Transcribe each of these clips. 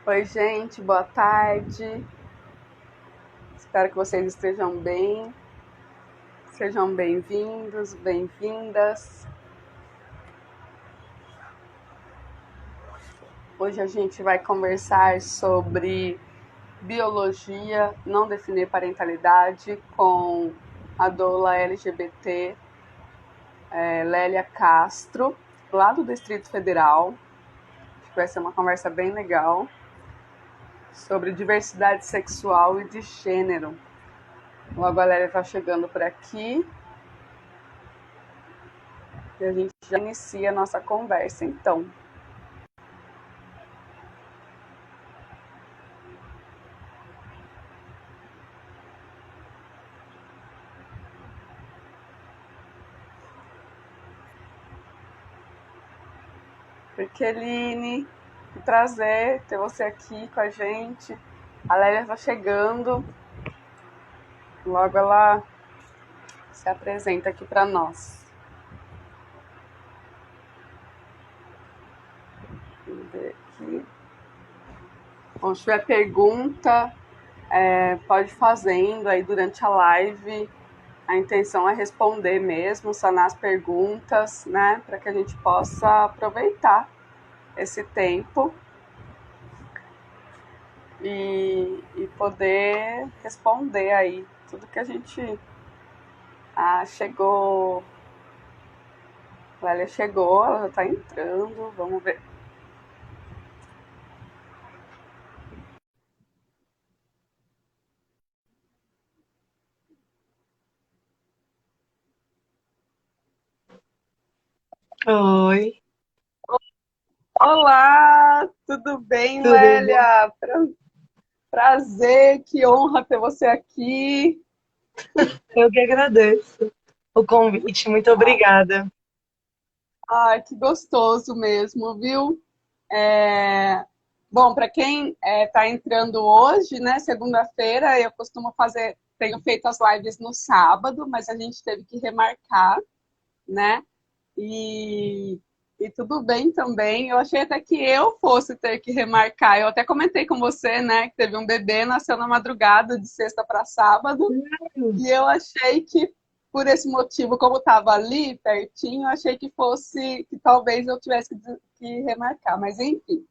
Oi, gente, boa tarde. Espero que vocês estejam bem. Sejam bem-vindos, bem-vindas. Hoje a gente vai conversar sobre biologia, não definir parentalidade, com a doula LGBT Lélia Castro, lá do Distrito Federal. Acho que vai ser uma conversa bem legal sobre diversidade sexual e de gênero. Logo a Lélia está chegando por aqui. E a gente já inicia a nossa conversa, então. Perqueline, que prazer ter você aqui com a gente. A Lélia está chegando. Logo ela se apresenta aqui para nós. Vamos ver aqui. Bom, se tiver pergunta, pode ir fazendo aí durante a live. A intenção é responder mesmo, sanar as perguntas, né? Para que a gente possa aproveitar esse tempo e poder responder aí tudo que a gente chegou. A Lélia chegou, ela já está entrando, vamos ver. Oi, Olá, tudo bem, tudo bom? Lélia? Prazer, que honra ter você aqui. Eu que agradeço o convite, muito obrigada. Ai, que gostoso mesmo, viu? É... Bom, para quem está entrando hoje, né, segunda-feira, eu costumo fazer, tenho feito as lives no sábado, mas a gente teve que remarcar, né? E, e tudo bem também. Eu achei até que eu fosse ter que remarcar. Eu até comentei com você, né, que teve um bebê, nasceu na madrugada de sexta para sábado, e eu achei que por esse motivo, como estava ali pertinho, eu achei que fosse que talvez eu tivesse que remarcar. Mas enfim,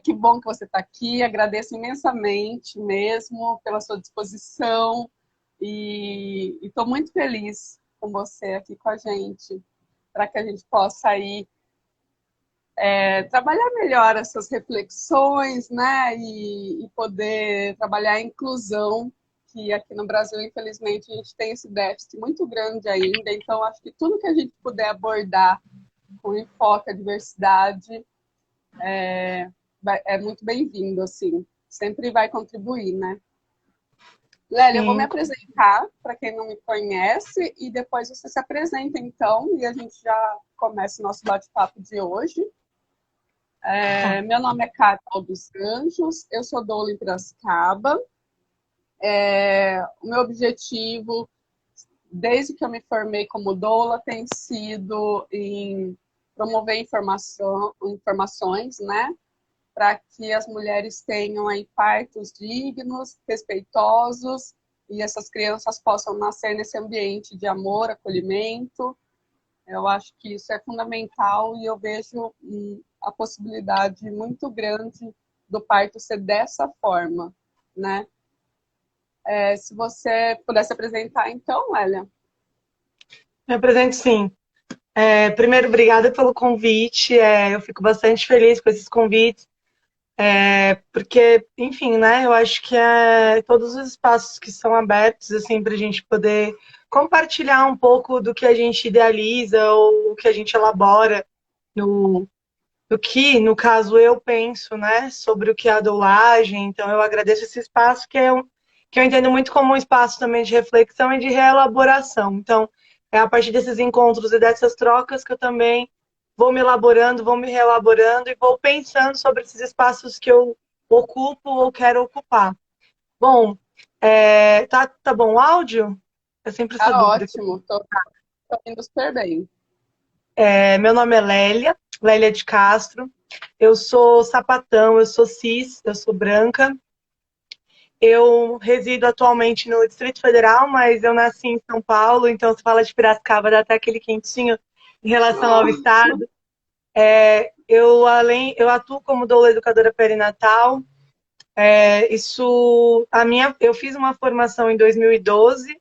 que bom que você está aqui. Agradeço imensamente mesmo pela sua disposição e estou muito feliz com você aqui com a gente, para que a gente possa aí trabalhar melhor essas reflexões, né? E poder trabalhar a inclusão, que aqui no Brasil, infelizmente, a gente tem esse déficit muito grande ainda. Então, acho que tudo que a gente puder abordar com enfoque à diversidade é muito bem-vindo, assim. Sempre vai contribuir, né? Lélia, eu vou me Sim, apresentar para quem não me conhece e depois você se apresenta, então, e a gente já começa o nosso bate-papo de hoje. tá. Meu nome é Carol dos Anjos, eu sou doula em Piracicaba. O meu objetivo, desde que eu me formei como doula, tem sido em promover informações, né, para que as mulheres tenham aí partos dignos, respeitosos, e essas crianças possam nascer nesse ambiente de amor, acolhimento. Eu acho que isso é fundamental e eu vejo a possibilidade muito grande do parto ser dessa forma, né? Se você pudesse apresentar, então, Lélia. Me apresento sim. Primeiro, obrigada pelo convite. Eu fico bastante feliz com esses convites, porque, enfim, né? Eu acho que todos os espaços que são abertos, assim, para a gente poder compartilhar um pouco do que a gente idealiza ou o que a gente elabora no, do que, no caso, eu penso, né, sobre o que é a doulagem. Então, eu agradeço esse espaço, que eu entendo muito como um espaço também de reflexão e de reelaboração. Então, é a partir desses encontros e dessas trocas que eu também vou me elaborando, vou me reelaborando e vou pensando sobre esses espaços que eu ocupo ou quero ocupar. Bom, tá bom o áudio? É sempre essa Tá dúvida. ótimo, tô indo super bem. Meu nome é Lélia, Lélia de Castro. Eu sou sapatão, eu sou cis, eu sou branca. Eu resido atualmente no Distrito Federal, mas eu nasci em São Paulo, então se fala de Piracicaba, dá até aquele quentinho em relação ao estado. Eu atuo como doula educadora perinatal. Eu fiz uma formação em 2012,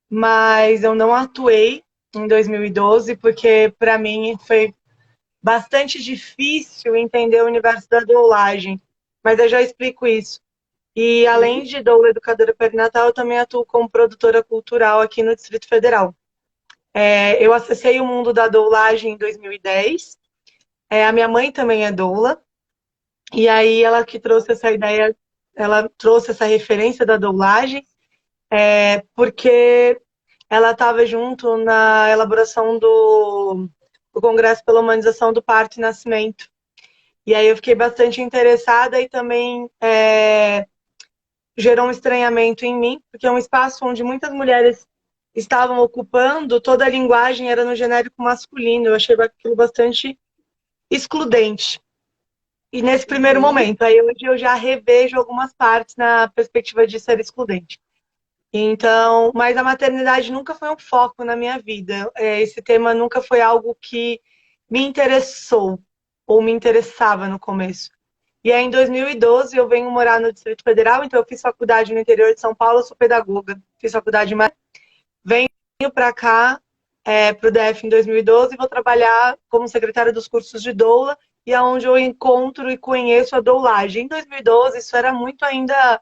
mas eu não atuei em 2012 porque para mim foi bastante difícil entender o universo da doulagem. Mas eu já explico isso. E além de doula educadora perinatal, eu também atuo como produtora cultural aqui no Distrito Federal. Eu acessei o mundo da doulagem em 2010. A minha mãe também é doula. E aí ela que trouxe essa ideia, ela trouxe essa referência da doulagem, porque ela estava junto na elaboração do Congresso pela Humanização do Parto e Nascimento. E aí eu fiquei bastante interessada e também gerou um estranhamento em mim, porque é um espaço onde muitas mulheres estavam ocupando, toda a linguagem era no genérico masculino. Eu achei aquilo bastante excludente. E nesse primeiro momento, aí hoje eu já revejo algumas partes na perspectiva de ser excludente. Então, mas a maternidade nunca foi um foco na minha vida. Esse tema nunca foi algo que me interessou ou me interessava no começo. E aí, em 2012, eu venho morar no Distrito Federal, então eu fiz faculdade no interior de São Paulo, eu sou pedagoga. Fiz faculdade, venho para cá, para o DF em 2012, e vou trabalhar como secretária dos cursos de doula, e é onde eu encontro e conheço a doulagem. Em 2012, isso era muito ainda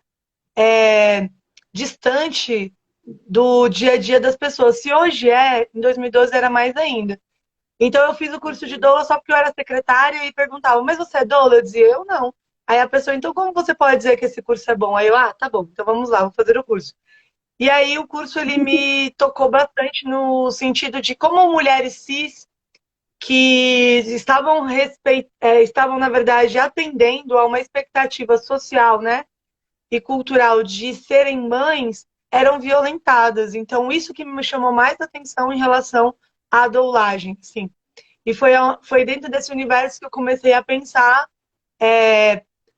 distante do dia a dia das pessoas. Se hoje em 2012 era mais ainda. Então eu fiz o curso de doula só porque eu era secretária e perguntava, mas você é doula? Eu dizia, eu não. Aí a pessoa, então como você pode dizer que esse curso é bom? Aí eu, tá bom, então vamos lá, vou fazer o curso. E aí o curso ele me tocou bastante no sentido de como mulheres cis que estavam, na verdade, atendendo a uma expectativa social, né, e cultural de serem mães, eram violentadas. Então, isso que me chamou mais atenção em relação à doulagem, sim. E foi dentro desse universo que eu comecei a pensar,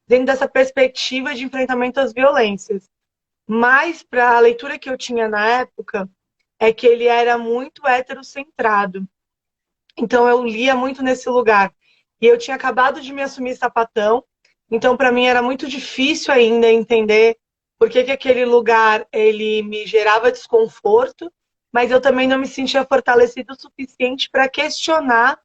dentro dessa perspectiva de enfrentamento às violências. Mas, para a leitura que eu tinha na época, é que ele era muito heterocentrado. Então, eu lia muito nesse lugar. E eu tinha acabado de me assumir sapatão, então, para mim, era muito difícil ainda entender por que aquele lugar ele me gerava desconforto, mas eu também não me sentia fortalecido o suficiente para questionar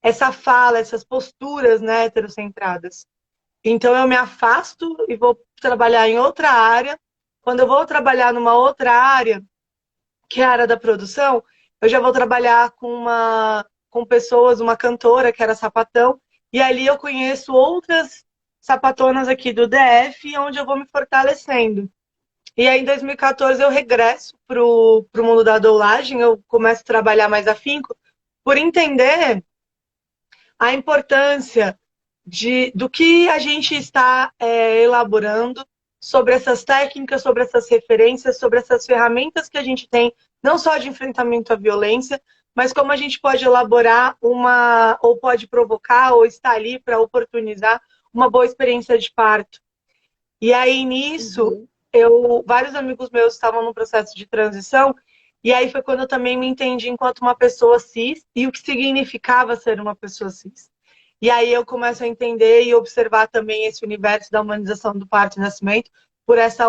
essa fala, essas posturas, né, heterocentradas. Então, eu me afasto e vou trabalhar em outra área. Quando eu vou trabalhar numa outra área, que é a área da produção, eu já vou trabalhar com pessoas, uma cantora que era sapatão, e ali eu conheço outras sapatonas aqui do DF, onde eu vou me fortalecendo. E aí, em 2014, eu regresso para o mundo da doulagem, eu começo a trabalhar mais afinco, por entender a importância do que a gente está elaborando sobre essas técnicas, sobre essas referências, sobre essas ferramentas que a gente tem, não só de enfrentamento à violência, mas como a gente pode elaborar ou pode provocar, ou estar ali para oportunizar uma boa experiência de parto. E aí, nisso, vários amigos meus estavam num processo de transição, e aí foi quando eu também me entendi enquanto uma pessoa cis, e o que significava ser uma pessoa cis. E aí eu começo a entender e observar também esse universo da humanização do parto e nascimento por essa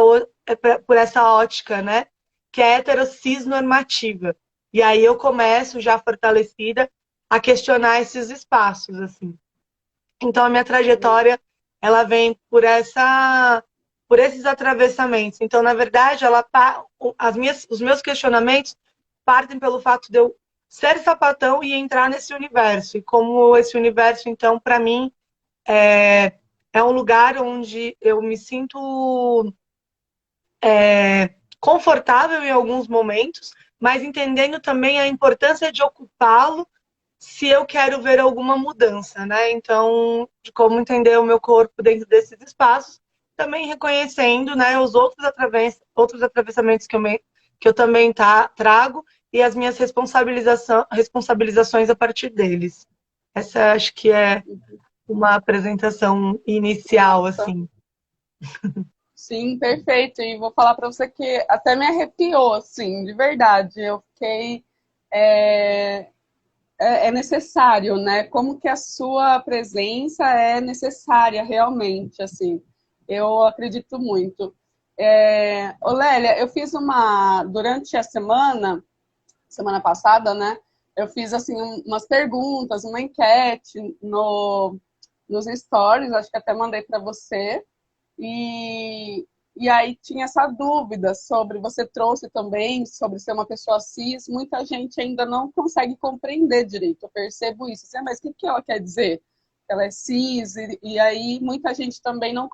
ótica, né? Que é hetero-cis normativa. E aí eu começo, já fortalecida, a questionar esses espaços, assim. Então a minha trajetória, ela vem por esses atravessamentos. Então, na verdade, os meus questionamentos partem pelo fato de eu ser sapatão e entrar nesse universo. E como esse universo, então, para mim, é um lugar onde eu me sinto confortável em alguns momentos, mas entendendo também a importância de ocupá-lo se eu quero ver alguma mudança, né? Então, de como entender o meu corpo dentro desses espaços, também reconhecendo, né, os outros atravessamentos que eu também trago, e as minhas responsabilizações a partir deles. Essa acho que é uma apresentação inicial, Nossa, assim. sim, perfeito. E vou falar para você que até me arrepiou, assim, de verdade. Eu fiquei. É, é necessário, né? Como que a sua presença é necessária realmente, assim. Eu acredito muito. Lélia, eu fiz durante a semana passada, né? Eu fiz assim umas perguntas, uma enquete nos stories, acho que até mandei para você. E, e aí tinha essa dúvida sobre, você trouxe também, sobre ser uma pessoa cis, muita gente ainda não consegue compreender direito, eu percebo isso. Assim, mas o que, que ela quer dizer? Ela é cis, e aí muita gente também não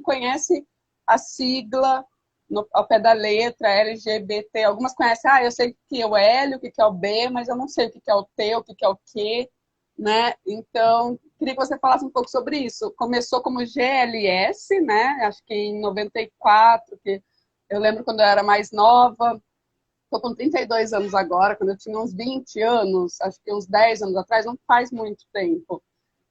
conhece a sigla ao pé da letra, LGBT. Algumas conhecem, eu sei o que é o L, o que é o B, mas eu não sei o que é o T, o que é o Q, né? Então, queria que você falasse um pouco sobre isso. Começou como GLS, né? Acho que em 94, que eu lembro quando eu era mais nova. Estou com 32 anos agora, quando eu tinha uns 20 anos, acho que uns 10 anos atrás, não faz muito tempo.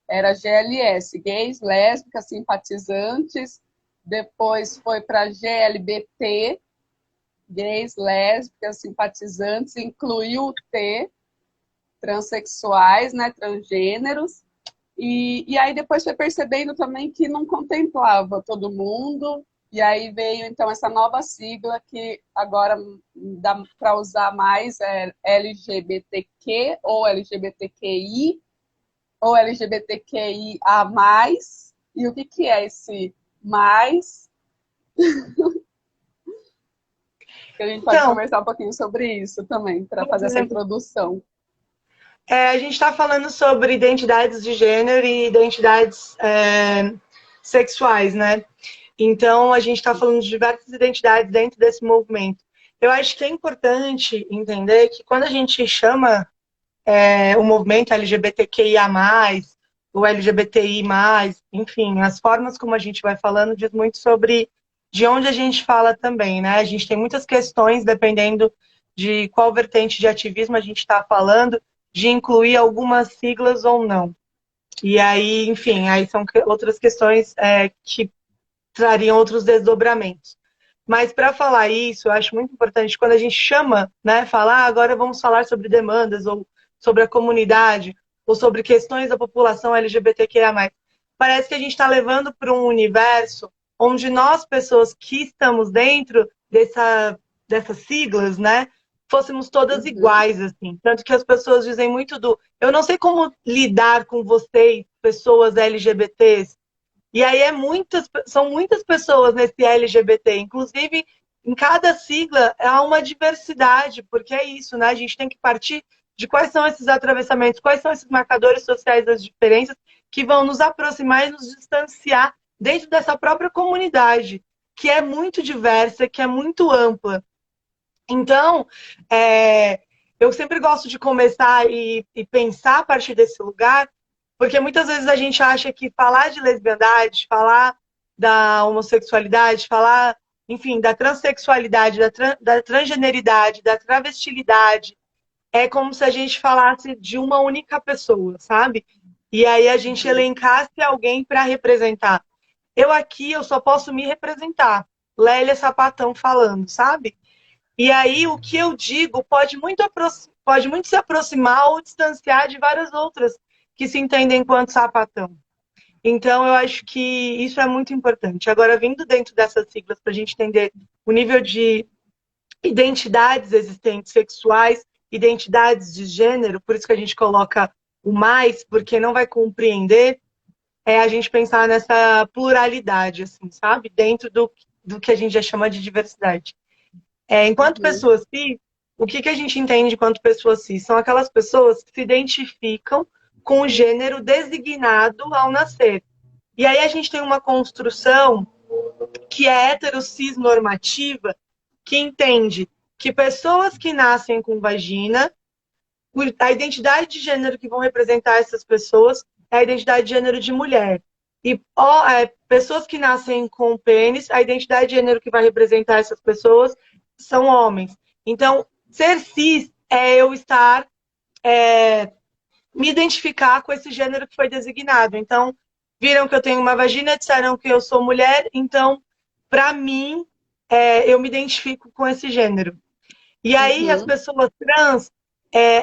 Era GLS, gays, lésbicas, simpatizantes. Depois foi para GLBT, gays, lésbicas, simpatizantes, incluiu o T, transexuais, né, transgêneros. E aí depois foi percebendo também que não contemplava todo mundo, e aí veio então essa nova sigla que agora dá para usar mais LGBTQ ou LGBTQI ou LGBTQIA+. E o que, que é esse mais? Que a gente pode Então, conversar um pouquinho sobre isso também, para fazer essa introdução. a gente está falando sobre identidades de gênero e identidades sexuais, né? Então, a gente está falando de diversas identidades dentro desse movimento. Eu acho que é importante entender que quando a gente chama o movimento LGBTQIA+, o LGBTI+, enfim, as formas como a gente vai falando diz muito sobre de onde a gente fala também, né? A gente tem muitas questões, dependendo de qual vertente de ativismo a gente está falando, de incluir algumas siglas ou não. E aí, enfim, aí são outras questões que trariam outros desdobramentos. Mas para falar isso, eu acho muito importante quando a gente chama, né, falar agora vamos falar sobre demandas ou sobre a comunidade ou sobre questões da população LGBTQIA+. Parece que a gente está levando para um universo onde nós, pessoas que estamos dentro dessas siglas, né, fôssemos todas Uhum, iguais, assim. Tanto que as pessoas dizem muito eu não sei como lidar com vocês, pessoas LGBTs, e aí são muitas pessoas nesse LGBT, inclusive em cada sigla há uma diversidade, porque é isso, né? A gente tem que partir de quais são esses atravessamentos, quais são esses marcadores sociais das diferenças que vão nos aproximar e nos distanciar dentro dessa própria comunidade, que é muito diversa, que é muito ampla. Então, eu sempre gosto de começar e pensar a partir desse lugar, porque muitas vezes a gente acha que falar de lesbiandade, falar da homossexualidade, falar, enfim, da transexualidade, da transgeneridade, da travestilidade, é como se a gente falasse de uma única pessoa, sabe? E aí a gente uhum, elencasse alguém para representar. Eu só posso me representar. Lélia Sapatão falando, sabe? E aí o que eu digo pode muito se aproximar ou distanciar de várias outras que se entendem enquanto sapatão. Então eu acho que isso é muito importante. Agora, vindo dentro dessas siglas, para a gente entender o nível de identidades existentes sexuais, identidades de gênero, por isso que a gente coloca o mais, porque não vai compreender, é a gente pensar nessa pluralidade, assim, sabe? Dentro do que a gente já chama de diversidade. Enquanto uhum, pessoas cis, o que a gente entende enquanto pessoas cis? São aquelas pessoas que se identificam com o gênero designado ao nascer. E aí a gente tem uma construção que é hetero-cis normativa, que entende que pessoas que nascem com vagina, a identidade de gênero que vão representar essas pessoas é a identidade de gênero de mulher. E pessoas que nascem com pênis, a identidade de gênero que vai representar essas pessoas são homens. Então, ser cis é eu estar, é, me identificar com esse gênero que foi designado. Então, viram que eu tenho uma vagina, disseram que eu sou mulher, então, para mim, eu me identifico com esse gênero. E aí, as Uhum. pessoas trans,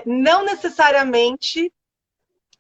não necessariamente,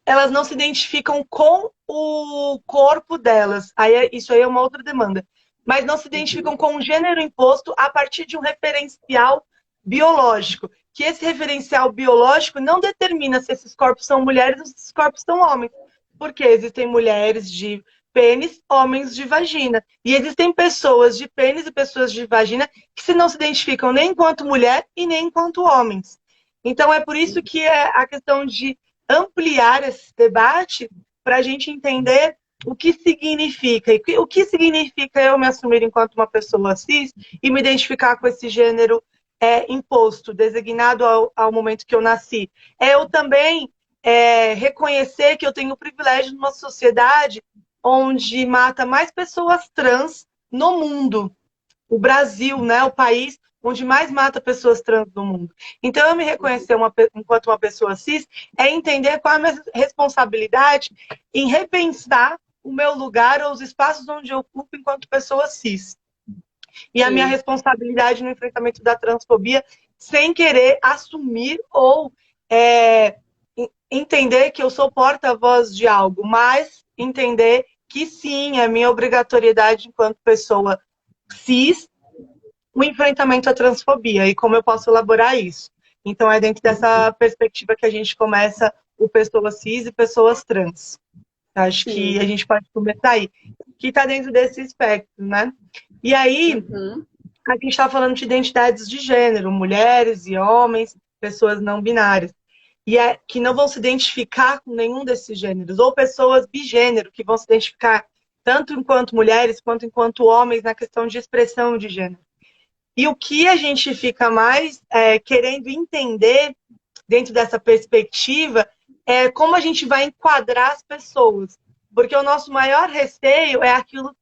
elas não se identificam com o corpo delas. Isso aí é uma outra demanda. Mas não se identificam Uhum. com o gênero imposto a partir de um referencial biológico. Que esse referencial biológico não determina se esses corpos são mulheres ou se esses corpos são homens. Porque existem mulheres de pênis, homens de vagina. E existem pessoas de pênis e pessoas de vagina que se não se identificam nem enquanto mulher e nem enquanto homens. Então é por isso que é a questão de ampliar esse debate para a gente entender o que significa. E o que significa eu me assumir enquanto uma pessoa cis e me identificar com esse gênero imposto, designado ao momento que eu nasci. É eu também reconhecer que eu tenho o privilégio numa sociedade onde mata mais pessoas trans no mundo. O Brasil, né, o país onde mais mata pessoas trans no mundo. Então, eu me reconhecer enquanto uma pessoa cis é entender qual é a minha responsabilidade em repensar o meu lugar ou os espaços onde eu ocupo enquanto pessoa cis. E a minha Sim. responsabilidade no enfrentamento da transfobia sem querer assumir ou é, entender que eu sou porta-voz de algo, mas entender que sim, é minha obrigatoriedade enquanto pessoa cis o enfrentamento à transfobia e como eu posso elaborar isso. Então, é dentro dessa perspectiva que a gente começa o pessoas cis e pessoas trans. Acho que Sim. a gente pode começar aí, que está dentro desse espectro, né? E aí, Uhum. a gente está falando de identidades de gênero, mulheres e homens, pessoas não binárias, e que não vão se identificar com nenhum desses gêneros, ou pessoas bigênero, que vão se identificar tanto enquanto mulheres quanto enquanto homens na questão de expressão de gênero. E o que a gente fica mais querendo entender dentro dessa perspectiva é como a gente vai enquadrar as pessoas. Porque o nosso maior receio é aquilo,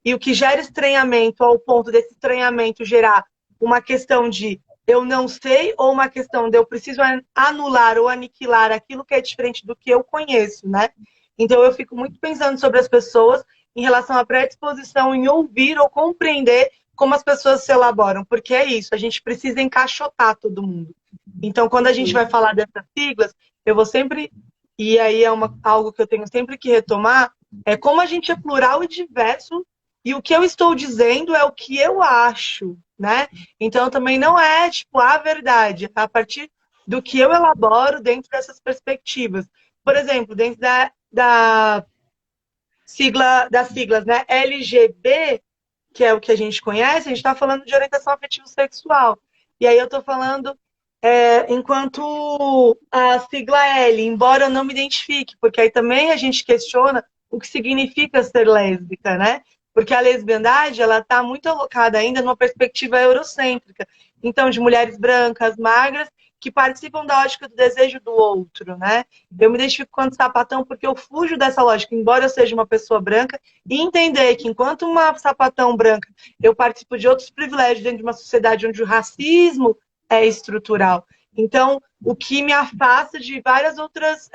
e o que gera estranhamento, ao ponto desse estranhamento gerar uma questão de eu não sei, ou uma questão de eu preciso anular ou aniquilar aquilo que é diferente do que eu conheço, né? Então eu fico muito pensando sobre as pessoas em relação à predisposição em ouvir ou compreender como as pessoas se elaboram, porque é isso, a gente precisa encaixotar todo mundo. Então, quando a gente vai falar dessas siglas, eu vou sempre, e aí é algo que eu tenho sempre que retomar, é como a gente é plural e diverso, e o que eu estou dizendo é o que eu acho, né? Então, também não é, tipo, a verdade, é a partir do que eu elaboro dentro dessas perspectivas. Por exemplo, dentro das siglas, né? LGB, que é o que a gente conhece, a gente está falando de orientação afetivo-sexual. E aí eu estou falando enquanto a sigla L, embora eu não me identifique, porque aí também a gente questiona o que significa ser lésbica, né? Porque a lesbiandade, ela está muito alocada ainda numa perspectiva eurocêntrica. Então, de mulheres brancas, magras, que participam da lógica do desejo do outro, né? Eu me identifico quanto sapatão porque eu fujo dessa lógica, embora eu seja uma pessoa branca, e entender que enquanto uma sapatão branca, eu participo de outros privilégios dentro de uma sociedade onde o racismo é estrutural. Então, o que me afasta de várias outras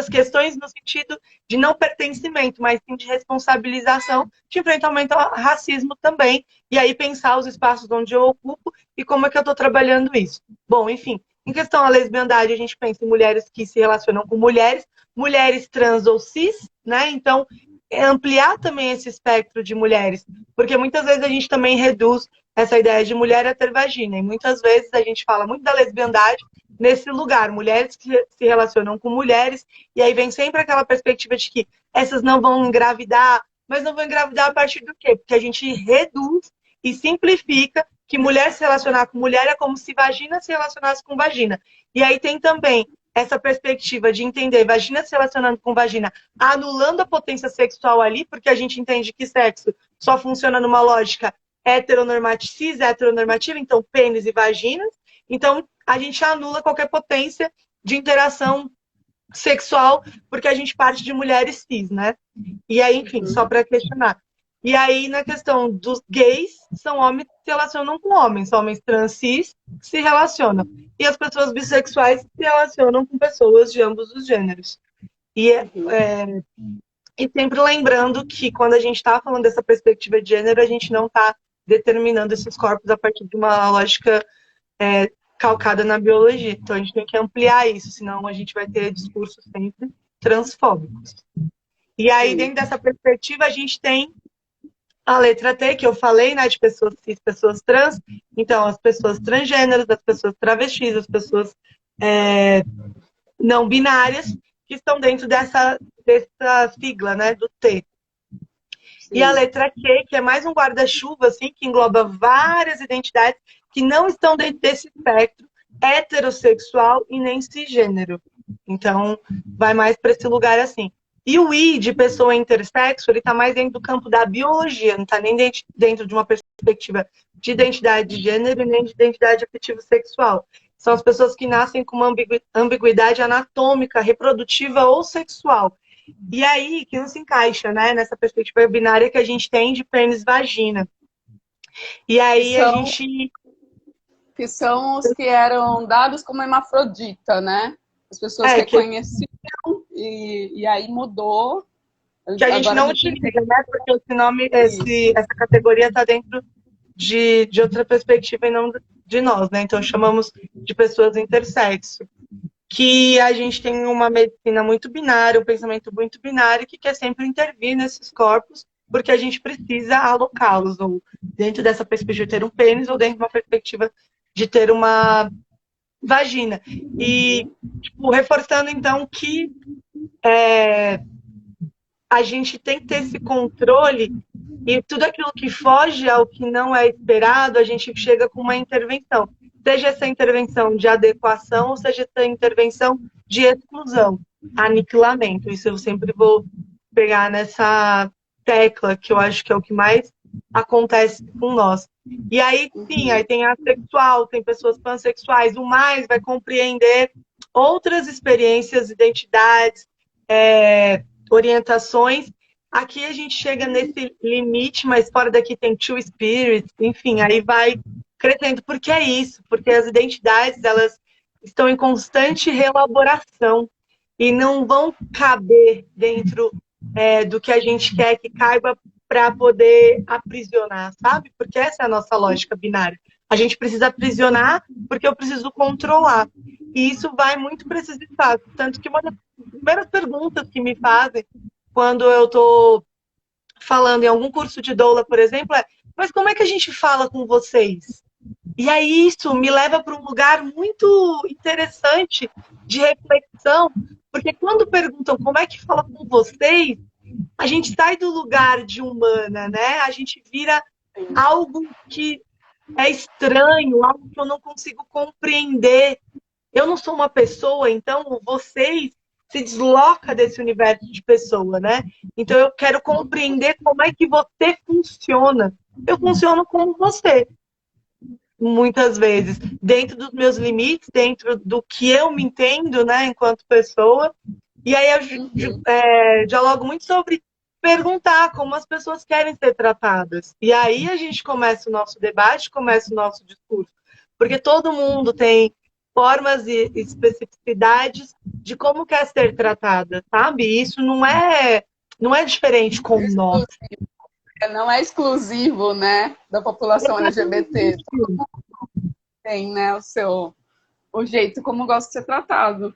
questões no sentido de não pertencimento, mas sim de responsabilização, de enfrentamento ao racismo também, e aí pensar os espaços onde eu ocupo e como é que eu estou trabalhando isso. Bom, enfim, em questão à lesbiandade, a gente pensa em mulheres que se relacionam com mulheres, mulheres trans ou cis, né? Então, ampliar também esse espectro de mulheres, porque muitas vezes a gente também reduz essa ideia de mulher a ter vagina, e muitas vezes a gente fala muito da lesbiandade nesse lugar, mulheres que se relacionam com mulheres, e aí vem sempre aquela perspectiva de que essas não vão engravidar, mas não vão engravidar a partir do quê? Porque a gente reduz e simplifica que mulher se relacionar com mulher é como se vagina se relacionasse com vagina. E aí tem também essa perspectiva de entender vagina se relacionando com vagina, anulando a potência sexual ali, porque a gente entende que sexo só funciona numa lógica cis, heteronormativa, então pênis e vaginas. Então, a gente anula qualquer potência de interação sexual, porque a gente parte de mulheres cis, né? E aí, enfim, só para questionar. E aí, na questão dos gays, são homens que se relacionam com homens trans cis que se relacionam. E as pessoas bissexuais se relacionam com pessoas de ambos os gêneros. E, e sempre lembrando que quando a gente está falando dessa perspectiva de gênero, a gente não está determinando esses corpos a partir de uma lógica calcada na biologia. Então a gente tem que ampliar isso, senão a gente vai ter discursos sempre transfóbicos. E aí, dentro dessa perspectiva, a gente tem a letra T, que eu falei, né, de pessoas cis, pessoas trans. Então, as pessoas transgêneros, as pessoas travestis, as pessoas não binárias, que estão dentro dessa sigla, né, do T. Sim. E a letra Q, que é mais um guarda-chuva, assim, que engloba várias identidades que não estão dentro desse espectro heterossexual e nem cisgênero. Então, vai mais para esse lugar assim. E o I, de pessoa intersexo, ele está mais dentro do campo da biologia, não está nem dentro de uma perspectiva de identidade de gênero e nem de identidade afetivo-sexual. São as pessoas que nascem com uma ambiguidade anatômica, reprodutiva ou sexual. E aí, que não se encaixa, né, nessa perspectiva binária que a gente tem de pênis-vagina. E aí a gente... Que são os que eram dados como hermafrodita, né? As pessoas reconheciam e aí mudou. Que a gente não utiliza, né? Porque esse nome, essa categoria está dentro de outra perspectiva e não de nós, né? Então chamamos de pessoas intersexo. Que a gente tem uma medicina muito binária, um pensamento muito binário, que quer sempre intervir nesses corpos, porque a gente precisa alocá-los, ou dentro dessa perspectiva de ter um pênis, ou dentro de uma perspectiva de ter uma vagina. E, tipo, reforçando, então, que a gente tem que ter esse controle e tudo aquilo que foge ao que não é esperado, a gente chega com uma intervenção. Seja essa intervenção de adequação, ou seja essa intervenção de exclusão, aniquilamento. Isso eu sempre vou pegar nessa tecla, que eu acho que é o que mais acontece com nós. E aí, sim, aí tem assexual, tem pessoas pansexuais, o mais vai compreender outras experiências, identidades, orientações. Aqui a gente chega nesse limite, mas fora daqui tem two spirits, enfim, aí vai crescendo. Porque é isso, porque as identidades, elas estão em constante reelaboração e não vão caber dentro do que a gente quer que caiba para poder aprisionar, sabe? Porque essa é a nossa lógica binária. A gente precisa aprisionar porque eu preciso controlar. E isso vai muito para esses espaços. Tanto que uma das primeiras perguntas que me fazem quando eu estou falando em algum curso de doula, por exemplo, é: mas como é que a gente fala com vocês? E aí isso me leva para um lugar muito interessante de reflexão, porque quando perguntam como é que fala com vocês, a gente sai do lugar de humana, né? A gente vira algo que é estranho, algo que eu não consigo compreender. Eu não sou uma pessoa, então vocês se desloca desse universo de pessoa, né? Então eu quero compreender como é que você funciona. Eu funciono como você, muitas vezes, dentro dos meus limites, dentro do que eu me entendo, né, enquanto pessoa. E aí eu dialogo muito sobre perguntar como as pessoas querem ser tratadas. E aí a gente começa o nosso debate, começa o nosso discurso. Porque todo mundo tem formas e especificidades de como quer ser tratada, sabe? E isso não é diferente com nós. Não é exclusivo, né, da população LGBT. Todo mundo tem, né, o jeito como gosta de ser tratado.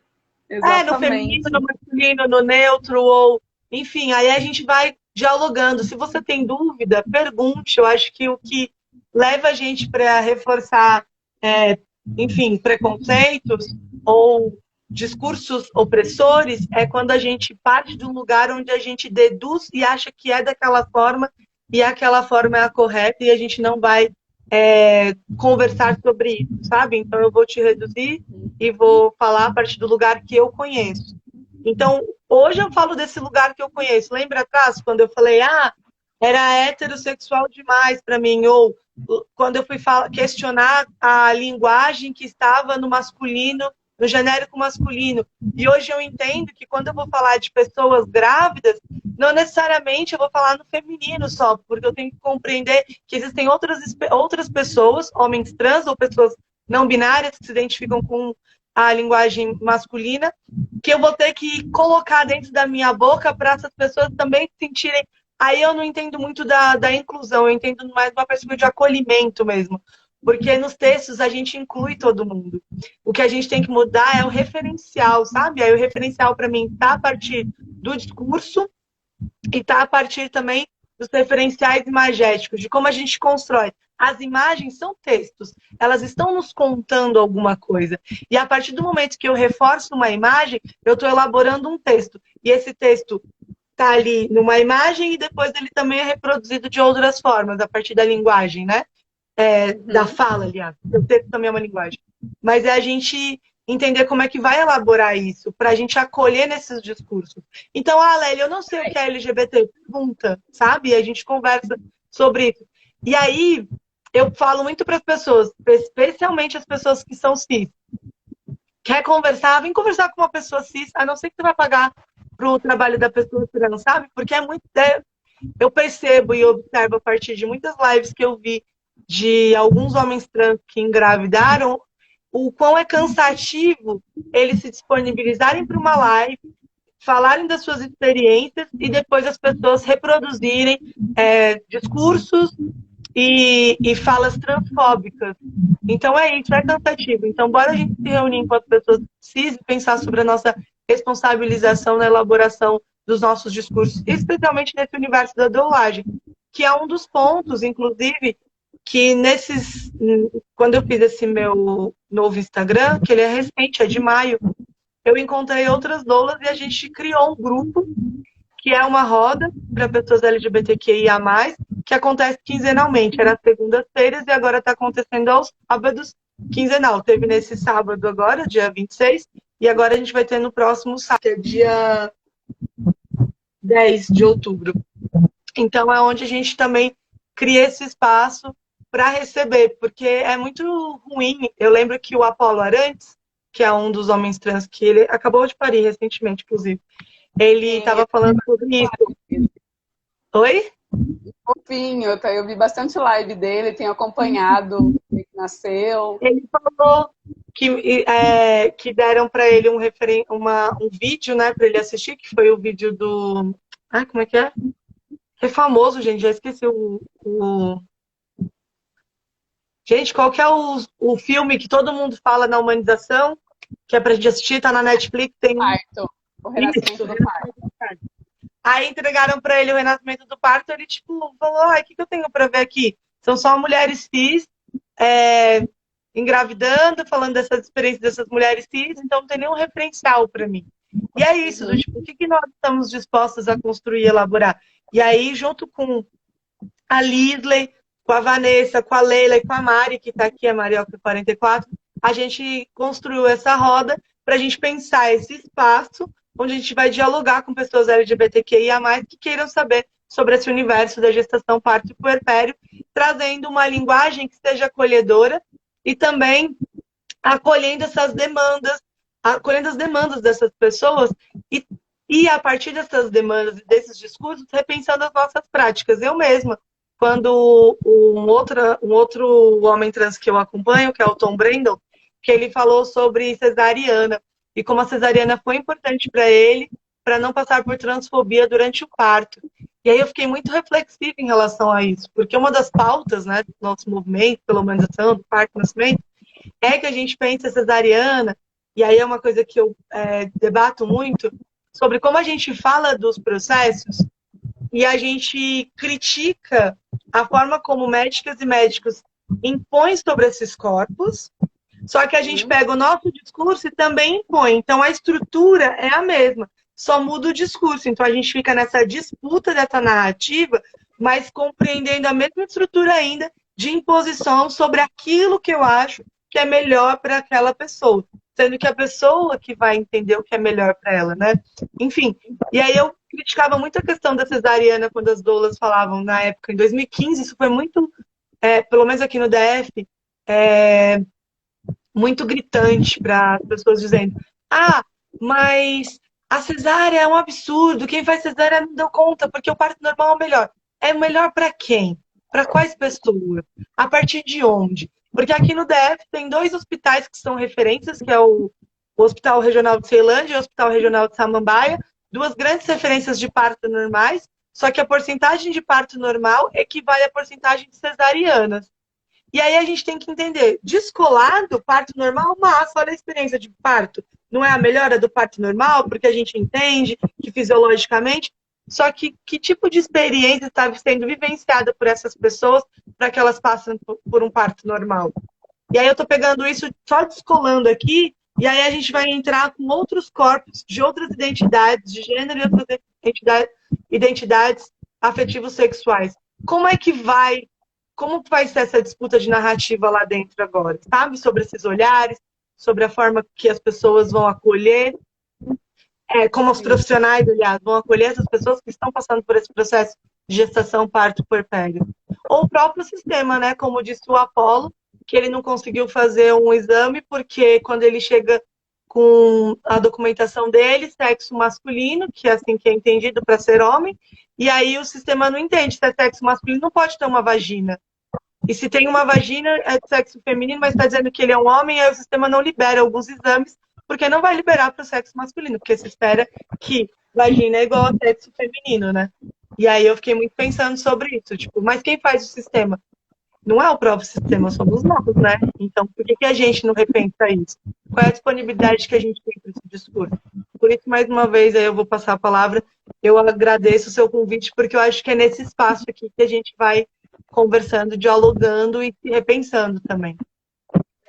Exatamente. No feminino, no masculino, no neutro, ou enfim, aí a gente vai dialogando. Se você tem dúvida, pergunte. Eu acho que o que leva a gente para reforçar, enfim, preconceitos ou discursos opressores é quando a gente parte de um lugar onde a gente deduz e acha que é daquela forma e aquela forma é a correta e a gente não vai conversar sobre isso, sabe? Então eu vou te reduzir e vou falar a partir do lugar que eu conheço. Então, hoje eu falo desse lugar que eu conheço. Lembra atrás, quando eu falei, era heterossexual demais para mim, ou quando eu fui questionar a linguagem que estava no masculino no genérico masculino. E hoje eu entendo que quando eu vou falar de pessoas grávidas, não necessariamente eu vou falar no feminino só, porque eu tenho que compreender que existem outras pessoas, homens trans ou pessoas não binárias que se identificam com a linguagem masculina, que eu vou ter que colocar dentro da minha boca para essas pessoas também se sentirem. Aí eu não entendo muito da inclusão, eu entendo mais uma perspectiva de acolhimento mesmo. Porque nos textos a gente inclui todo mundo. O que a gente tem que mudar é o referencial, sabe? Aí o referencial para mim está a partir do discurso e está a partir também dos referenciais imagéticos, de como a gente constrói. As imagens são textos, elas estão nos contando alguma coisa. E a partir do momento que eu reforço uma imagem, eu estou elaborando um texto. E esse texto está ali numa imagem e depois ele também é reproduzido de outras formas, a partir da linguagem, né? Da fala, aliás. O texto também é uma linguagem. Mas é a gente entender como é que vai elaborar isso, para a gente acolher nesses discursos. Então, Lélia, eu não sei o que é LGBT, pergunta, sabe? E a gente conversa sobre isso. E aí, eu falo muito para as pessoas, especialmente as pessoas que são cis. Quer conversar? Vem conversar com uma pessoa cis, a não ser que você vai pagar para o trabalho da pessoa trans, sabe? Porque é muito... Eu percebo e observo a partir de muitas lives que eu vi de alguns homens trans que engravidaram, o quão é cansativo eles se disponibilizarem para uma live, falarem das suas experiências e depois as pessoas reproduzirem discursos e falas transfóbicas. Então é isso, é cansativo. Então bora a gente se reunir enquanto pessoas cis e pensar sobre a nossa responsabilização na elaboração dos nossos discursos, especialmente nesse universo da doulagem, que é um dos pontos, inclusive, que quando eu fiz esse meu novo Instagram, que ele é recente, é de maio, eu encontrei outras doulas e a gente criou um grupo que é uma roda para pessoas LGBTQIA+, que acontece quinzenalmente. Era segundas-feiras e agora está acontecendo aos sábados quinzenal. Teve nesse sábado agora, dia 26, e agora a gente vai ter no próximo sábado, que é dia 10 de outubro. Então é onde a gente também cria esse espaço para receber, porque é muito ruim. Eu lembro que o Apolo Arantes, que é um dos homens trans, que ele acabou de parir recentemente, inclusive, ele estava falando sobre isso. Oi? Fofinho, eu vi bastante live dele, tenho acompanhado ele nasceu. Ele falou que deram para ele um vídeo, né, para ele assistir, que foi o vídeo do... como é que é? É famoso, gente, já esqueci Gente, qual que é o filme que todo mundo fala na humanização, que é pra gente assistir, tá na Netflix, tem o Renascimento do Parto. Aí entregaram pra ele o Renascimento do Parto, ele tipo, falou, o que eu tenho pra ver aqui? São só mulheres cis, engravidando, falando dessas experiências dessas mulheres cis, então não tem nenhum referencial pra mim. E é isso, tipo, o que nós estamos dispostas a construir e elaborar? E aí, junto com a Lisley, com a Vanessa, com a Leila e com a Mari, que está aqui, a Marioca 44, a gente construiu essa roda para a gente pensar esse espaço onde a gente vai dialogar com pessoas LGBTQIA+, que queiram saber sobre esse universo da gestação, parto e puerpério, trazendo uma linguagem que seja acolhedora e também acolhendo essas demandas, acolhendo as demandas dessas pessoas e a partir dessas demandas e desses discursos, repensando as nossas práticas. Eu mesma, quando um outro homem trans que eu acompanho, que é o Tom Brandon, que ele falou sobre cesariana e como a cesariana foi importante para ele para não passar por transfobia durante o parto. E aí eu fiquei muito reflexiva em relação a isso, porque uma das pautas, né, do nosso movimento, pela humanização, do parto e nascimento, é que a gente pense a cesariana, e aí é uma coisa que eu debato muito, sobre como a gente fala dos processos e a gente critica a forma como médicas e médicos impõem sobre esses corpos, só que a gente pega o nosso discurso e também impõe. Então a estrutura é a mesma, só muda o discurso. Então a gente fica nessa disputa dessa narrativa, mas compreendendo a mesma estrutura ainda de imposição sobre aquilo que eu acho que é melhor para aquela pessoa. Sendo que a pessoa que vai entender o que é melhor para ela, né? Enfim, e aí eu criticava muito a questão da cesariana quando as doulas falavam na época, em 2015, isso foi muito, pelo menos aqui no DF, muito gritante para as pessoas dizendo: ah, mas a cesárea é um absurdo, quem faz cesárea não deu conta, porque o parto normal é o melhor. É o melhor para quem? Para quais pessoas? A partir de onde? Porque aqui no DF tem dois hospitais que são referências, que é o Hospital Regional de Ceilândia e o Hospital Regional de Samambaia, duas grandes referências de parto normais, só que a porcentagem de parto normal equivale à porcentagem de cesarianas. E aí a gente tem que entender, descolado, parto normal, mas olha a experiência de parto. Não é a melhora do parto normal, porque a gente entende que fisiologicamente, só que tipo de experiência está sendo vivenciada por essas pessoas para que elas passem por um parto normal? E aí eu estou pegando isso só descolando aqui, e aí a gente vai entrar com outros corpos de outras identidades, de gênero e outras identidades afetivos sexuais. Como é que vai como vai ser essa disputa de narrativa lá dentro agora, sabe? Sobre esses olhares, sobre a forma que as pessoas vão acolher, como os Sim. profissionais, aliás, vão acolher essas pessoas que estão passando por esse processo de gestação, parto, puerpério. Ou o próprio sistema, né? Como disse o Apolo, que ele não conseguiu fazer um exame porque quando ele chega com a documentação dele, sexo masculino, que é assim que é entendido para ser homem, e aí o sistema não entende se é sexo masculino, não pode ter uma vagina. E se tem uma vagina, é de sexo feminino, mas está dizendo que ele é um homem, aí o sistema não libera alguns exames, porque não vai liberar para o sexo masculino, porque se espera que vagina é igual a sexo feminino, né? E aí eu fiquei muito pensando sobre isso, tipo, mas quem faz o sistema? Não é o próprio sistema, somos nós, né? Então, por que a gente não repensa isso? Qual é a disponibilidade que a gente tem para esse discurso? Por isso, mais uma vez, aí eu vou passar a palavra. Eu agradeço o seu convite, porque eu acho que é nesse espaço aqui que a gente vai conversando, dialogando e se repensando também.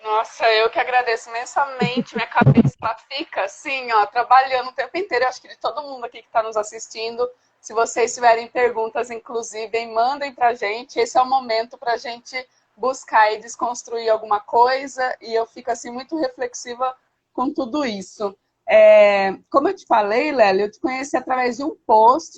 Nossa, eu que agradeço imensamente. Minha cabeça ela fica assim, ó, trabalhando o tempo inteiro. Eu acho que de todo mundo aqui que está nos assistindo, se vocês tiverem perguntas, inclusive, mandem para a gente. Esse é o momento para a gente buscar e desconstruir alguma coisa. E eu fico assim muito reflexiva com tudo isso. Como eu te falei, Lélia, eu te conheci através de um post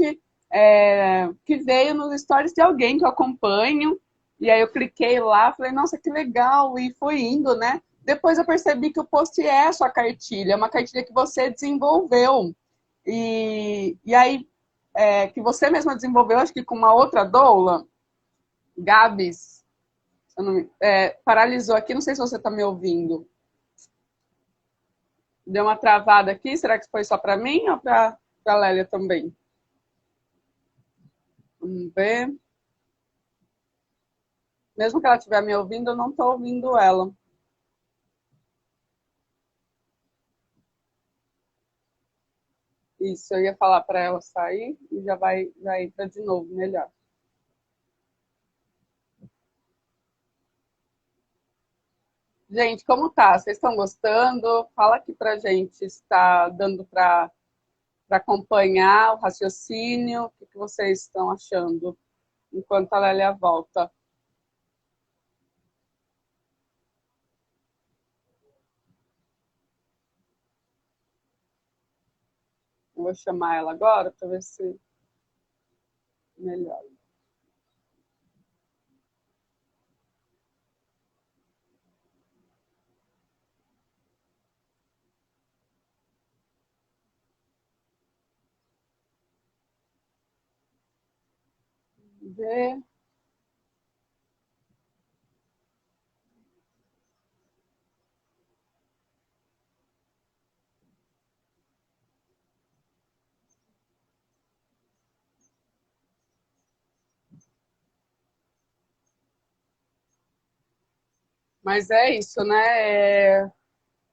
que veio nos stories de alguém que eu acompanho. E aí eu cliquei lá, falei, nossa, que legal, e fui indo, né? Depois eu percebi que o post é a sua cartilha, é uma cartilha que você desenvolveu. E aí, que você mesma desenvolveu, acho que com uma outra doula, Gabs, paralisou aqui, não sei se você está me ouvindo. Deu uma travada aqui, será que foi só para mim ou para a Lélia também? Vamos ver. Mesmo que ela estiver me ouvindo, eu não estou ouvindo ela. Isso, eu ia falar para ela sair e já entra de novo, melhor. Gente, como tá? Vocês estão gostando? Fala aqui pra gente se está dando para acompanhar o raciocínio, o que vocês estão achando enquanto a Lélia volta. Eu vou chamar ela agora para ver se melhora. Ver. Mas é isso, né?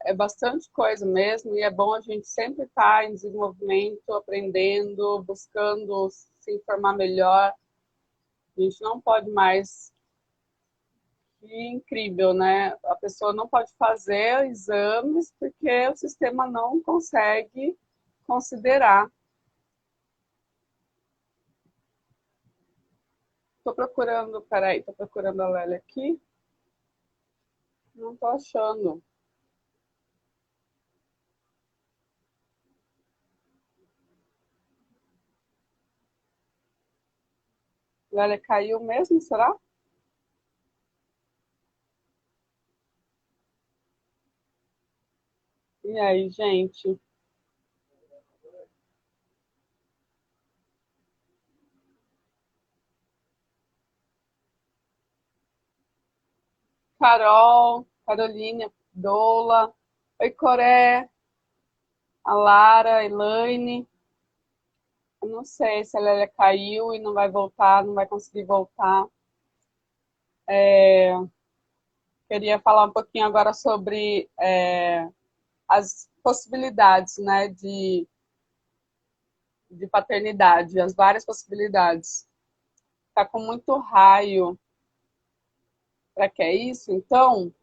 É bastante coisa mesmo, e é bom a gente sempre estar em desenvolvimento, aprendendo, buscando se informar melhor. A gente não pode mais. Que incrível, né? A pessoa não pode fazer exames porque o sistema não consegue considerar. Estou procurando, peraí, estou procurando a Lélia aqui. Não estou achando. Lélia caiu mesmo, será? E aí, gente? Carol, Carolina, Dola, oi, Coré, a Lara, a Elaine. Eu não sei se a Lélia caiu e não vai voltar, não vai conseguir voltar. Queria falar um pouquinho agora sobre as possibilidades, né, de paternidade, as várias possibilidades. Tá com muito raio para que é isso, então,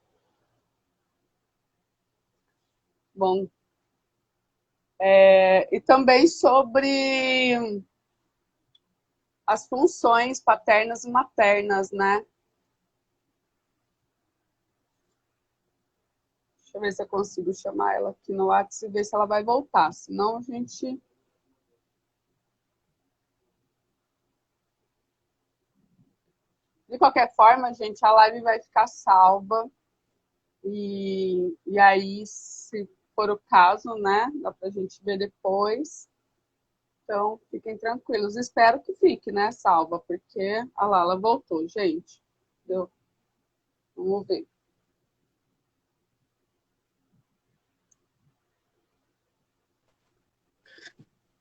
bom, e também sobre as funções paternas e maternas, né? Deixa eu ver se eu consigo chamar ela aqui no WhatsApp e ver se ela vai voltar. Senão a gente. De qualquer forma, gente, a live vai ficar salva. E aí, se for o caso, né? Dá pra gente ver depois. Então, fiquem tranquilos. Espero que fique, né? Salva, porque a Lala voltou, gente. Deu. Vamos ver.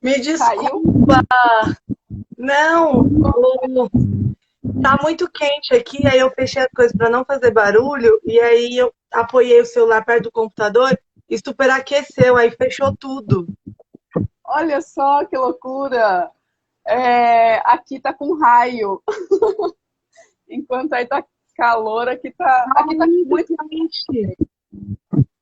Me Caiu? desculpa, não, tá muito quente aqui, aí eu fechei as coisas para não fazer barulho, e aí eu apoiei o celular perto do computador e superaqueceu, aí fechou tudo. Olha só que loucura! Aqui tá com raio. Enquanto aí tá calor, aqui tá Muito muito, quente.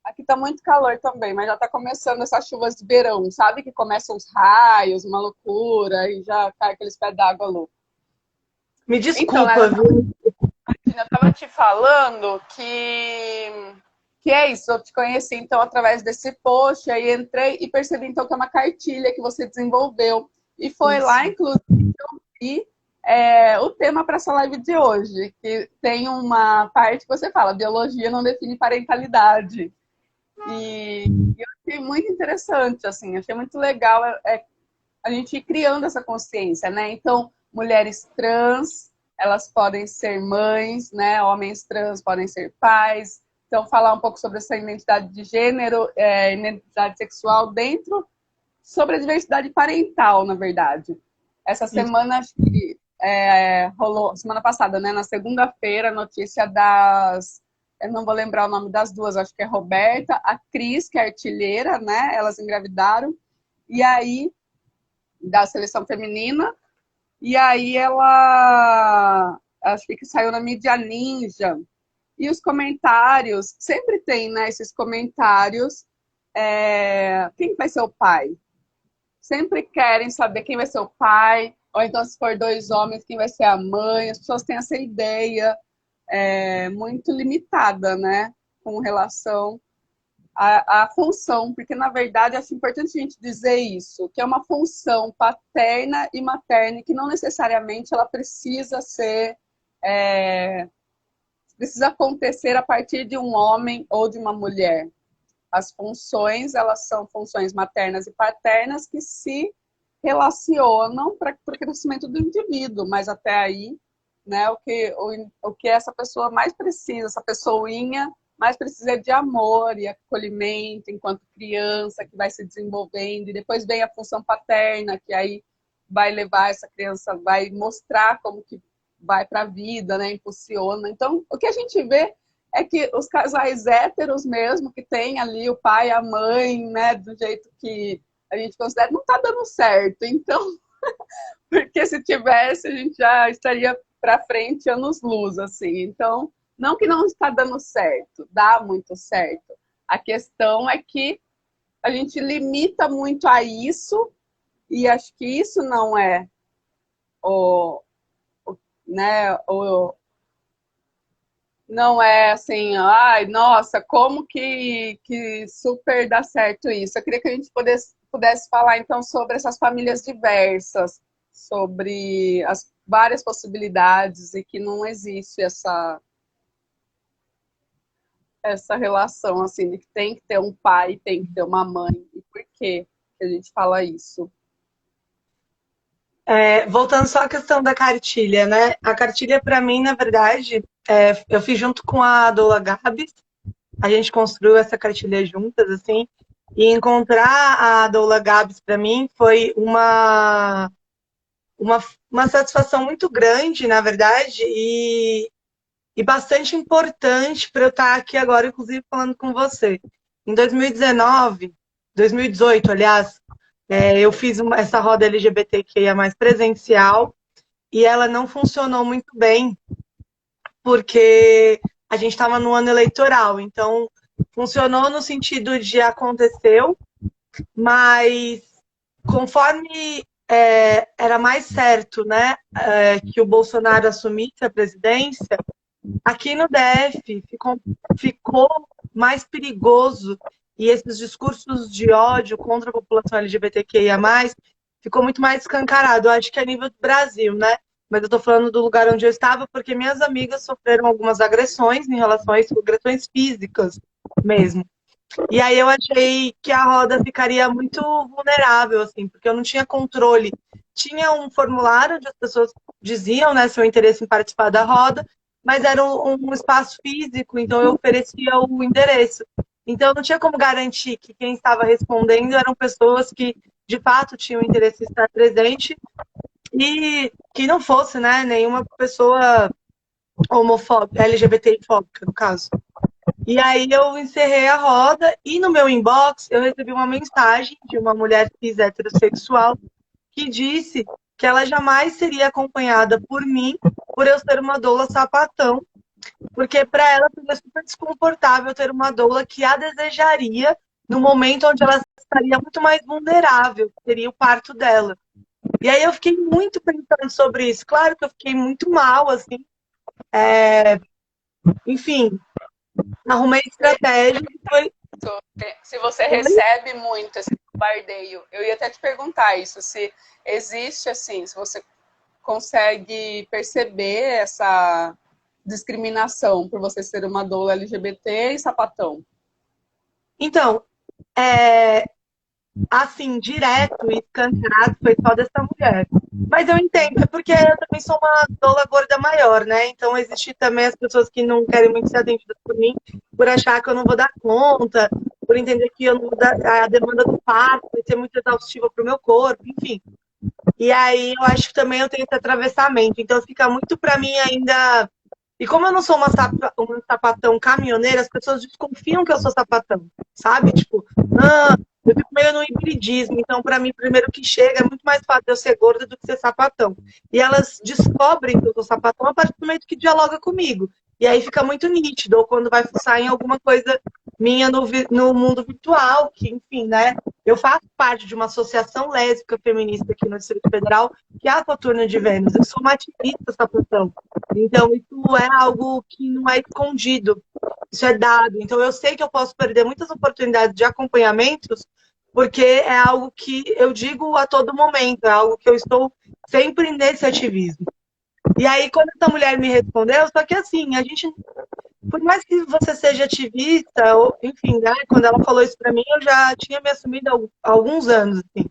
aqui tá muito calor também, mas já tá começando essas chuvas de verão, sabe? Que começam os raios, uma loucura, e já cai aqueles pés d'água louco. Me Então, desculpa, viu? eu tava te falando que é isso, eu te conheci então através desse post, aí entrei e percebi então que é uma cartilha que você desenvolveu. E foi Isso. lá, inclusive, e o tema para essa live de hoje, que tem uma parte que você fala, biologia não define parentalidade. E eu achei muito interessante, assim, achei muito legal a gente ir criando essa consciência, né? Então, mulheres trans, elas podem ser mães, né? Homens trans podem ser pais. Então, falar um pouco sobre essa identidade de gênero, identidade sexual dentro, sobre a diversidade parental, na verdade. Essa Isso. semana, acho que rolou, semana passada, né? Na segunda-feira, a notícia das. Eu não vou lembrar o nome das duas, acho que é Roberta, a Cris, que é artilheira, né? Elas engravidaram. E aí, da seleção feminina, e aí ela acho que saiu na mídia ninja. E os comentários, sempre tem, né, esses comentários, quem vai ser o pai? Sempre querem saber quem vai ser o pai, ou então se for dois homens, quem vai ser a mãe. As pessoas têm essa ideia muito limitada, né, com relação a função, porque na verdade acho importante a gente dizer isso, que é uma função paterna e materna, que não necessariamente ela precisa ser, precisa acontecer a partir de um homem ou de uma mulher. As funções, elas são funções maternas e paternas que se relacionam para o crescimento do indivíduo, mas até aí, né, o que essa pessoa mais precisa, essa pessoinha mais precisa é de amor e acolhimento enquanto criança, que vai se desenvolvendo, e depois vem a função paterna, que aí vai levar essa criança, vai mostrar como que vai para a vida, né, impulsiona. Então, o que a gente vê é que os casais héteros mesmo, que tem ali o pai e a mãe, né, do jeito que a gente considera, não está dando certo. Então, porque se tivesse, a gente já estaria para frente anos-luz, assim. Então, não que não está dando certo, dá muito certo. A questão é que a gente limita muito a isso, e acho que isso não é o, né, não é assim, ai, nossa, como que super dá certo isso. Eu queria que a gente pudesse falar então sobre essas famílias diversas, sobre as várias possibilidades e que não existe essa relação, assim, de que tem que ter um pai, tem que ter uma mãe? E por que a gente fala isso? Voltando só à questão da cartilha, né? A cartilha, para mim, na verdade, eu fiz junto com a Doula Gabs, a gente construiu essa cartilha juntas, assim, e encontrar a Doula Gabs, para mim, foi uma, uma satisfação muito grande, na verdade, e bastante importante para eu estar aqui agora, inclusive, falando com você. Em 2019, 2018, aliás, eu fiz essa roda LGBTQIA+, presencial, e ela não funcionou muito bem, porque a gente estava no ano eleitoral. Então, funcionou no sentido de aconteceu, mas conforme era mais certo, né, que o Bolsonaro assumisse a presidência, aqui no DF ficou mais perigoso, e esses discursos de ódio contra a população LGBTQIA+, ficou muito mais escancarado. Eu acho que é a nível do Brasil, né? Mas eu tô falando do lugar onde eu estava, porque minhas amigas sofreram algumas agressões em relação a isso, agressões físicas mesmo. E aí eu achei que a roda ficaria muito vulnerável, assim, porque eu não tinha controle. Tinha um formulário onde as pessoas diziam, né, seu interesse em participar da roda, mas era um espaço físico, então eu oferecia o endereço. Então eu não tinha como garantir que quem estava respondendo eram pessoas que de fato tinham interesse em estar presente e que não fosse, né, nenhuma pessoa homofóbica, LGBTI-fóbica, no caso. E aí eu encerrei a roda e no meu inbox eu recebi uma mensagem de uma mulher cis heterossexual que disse que ela jamais seria acompanhada por mim por eu ser uma doula sapatão, porque para ela seria super desconfortável ter uma doula que a desejaria no momento onde ela estaria muito mais vulnerável, que seria o parto dela. E aí eu fiquei muito pensando sobre isso. Claro que eu fiquei muito mal, assim. Enfim, arrumei estratégia e foi. Se você recebe muito esse bombardeio, eu ia até te perguntar isso, se existe assim, se você consegue perceber essa discriminação por você ser uma doula LGBT e sapatão. Então, assim, direto e escancarado foi só dessa mulher. Mas eu entendo, é porque eu também sou uma doula gorda maior, né? Então, existe também as pessoas que não querem muito ser atendidas por mim, por achar que eu não vou dar conta, por entender que eu não vou dar, a demanda do parto vai ser muito exaustiva para o meu corpo, enfim. E aí, eu acho que também eu tenho esse atravessamento. Então, fica muito para mim ainda. E como eu não sou uma sapatão caminhoneira, as pessoas desconfiam que eu sou sapatão, sabe? Tipo, eu fico meio no hibridismo. Então, para mim, primeiro que chega, é muito mais fácil eu ser gorda do que ser sapatão. E elas descobrem que eu sou sapatão a partir do momento que dialoga comigo. E aí fica muito nítido, ou quando vai fuçar em alguma coisa minha no mundo virtual, que, enfim, né? Eu faço parte de uma associação lésbica feminista aqui no Distrito Federal, que é a Coturno de Vênus. Eu sou uma ativista sapatão. Então, isso é algo que não é escondido. Isso é dado. Então, eu sei que eu posso perder muitas oportunidades de acompanhamentos, porque é algo que eu digo a todo momento, é algo que eu estou sempre nesse ativismo. E aí, quando essa mulher me respondeu, só que assim, a gente, por mais que você seja ativista, ou, enfim, né, quando ela falou isso pra mim, eu já tinha me assumido há alguns anos, assim.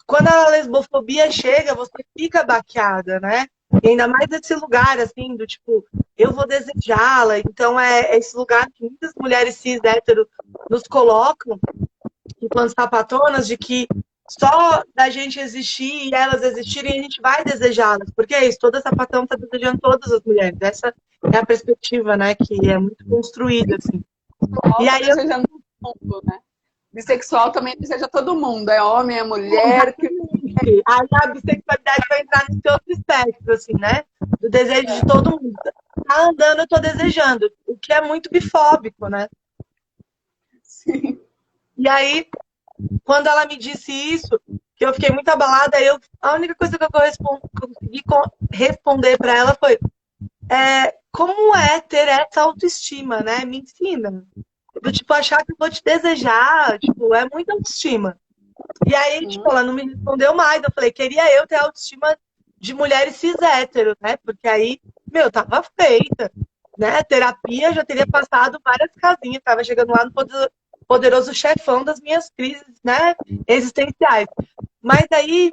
Quando a lesbofobia chega, você fica baqueada, né? E ainda mais nesse lugar, assim, do tipo, eu vou desejá-la. Então, é esse lugar que muitas mulheres cis hétero nos colocam, enquanto sapatonas, de que só da gente existir e elas existirem, a gente vai desejá-las. Porque é isso, toda sapatão está desejando todas as mulheres. Essa é a perspectiva, né? Que é muito construída, assim. E aí desejando todo mundo, né? Bissexual também deseja todo mundo. É homem, é mulher. Aí a bissexualidade vai entrar nesse outro espectro, assim, né? Do desejo de todo mundo. Tá andando, eu tô desejando. O que é muito bifóbico, né? Sim. E aí, quando ela me disse isso, que eu fiquei muito abalada, a única coisa que eu consegui responder para ela foi como é ter essa autoestima, né? Me ensina. Do tipo, achar que eu vou te desejar, tipo, é muita autoestima. E aí, tipo, ela não me respondeu mais. Eu falei, queria eu ter a autoestima de mulheres cis hétero, né? Porque aí, meu, tava feita. né, terapia, já teria passado várias casinhas, estava chegando lá no poderoso chefão das minhas crises, né, existenciais. Mas aí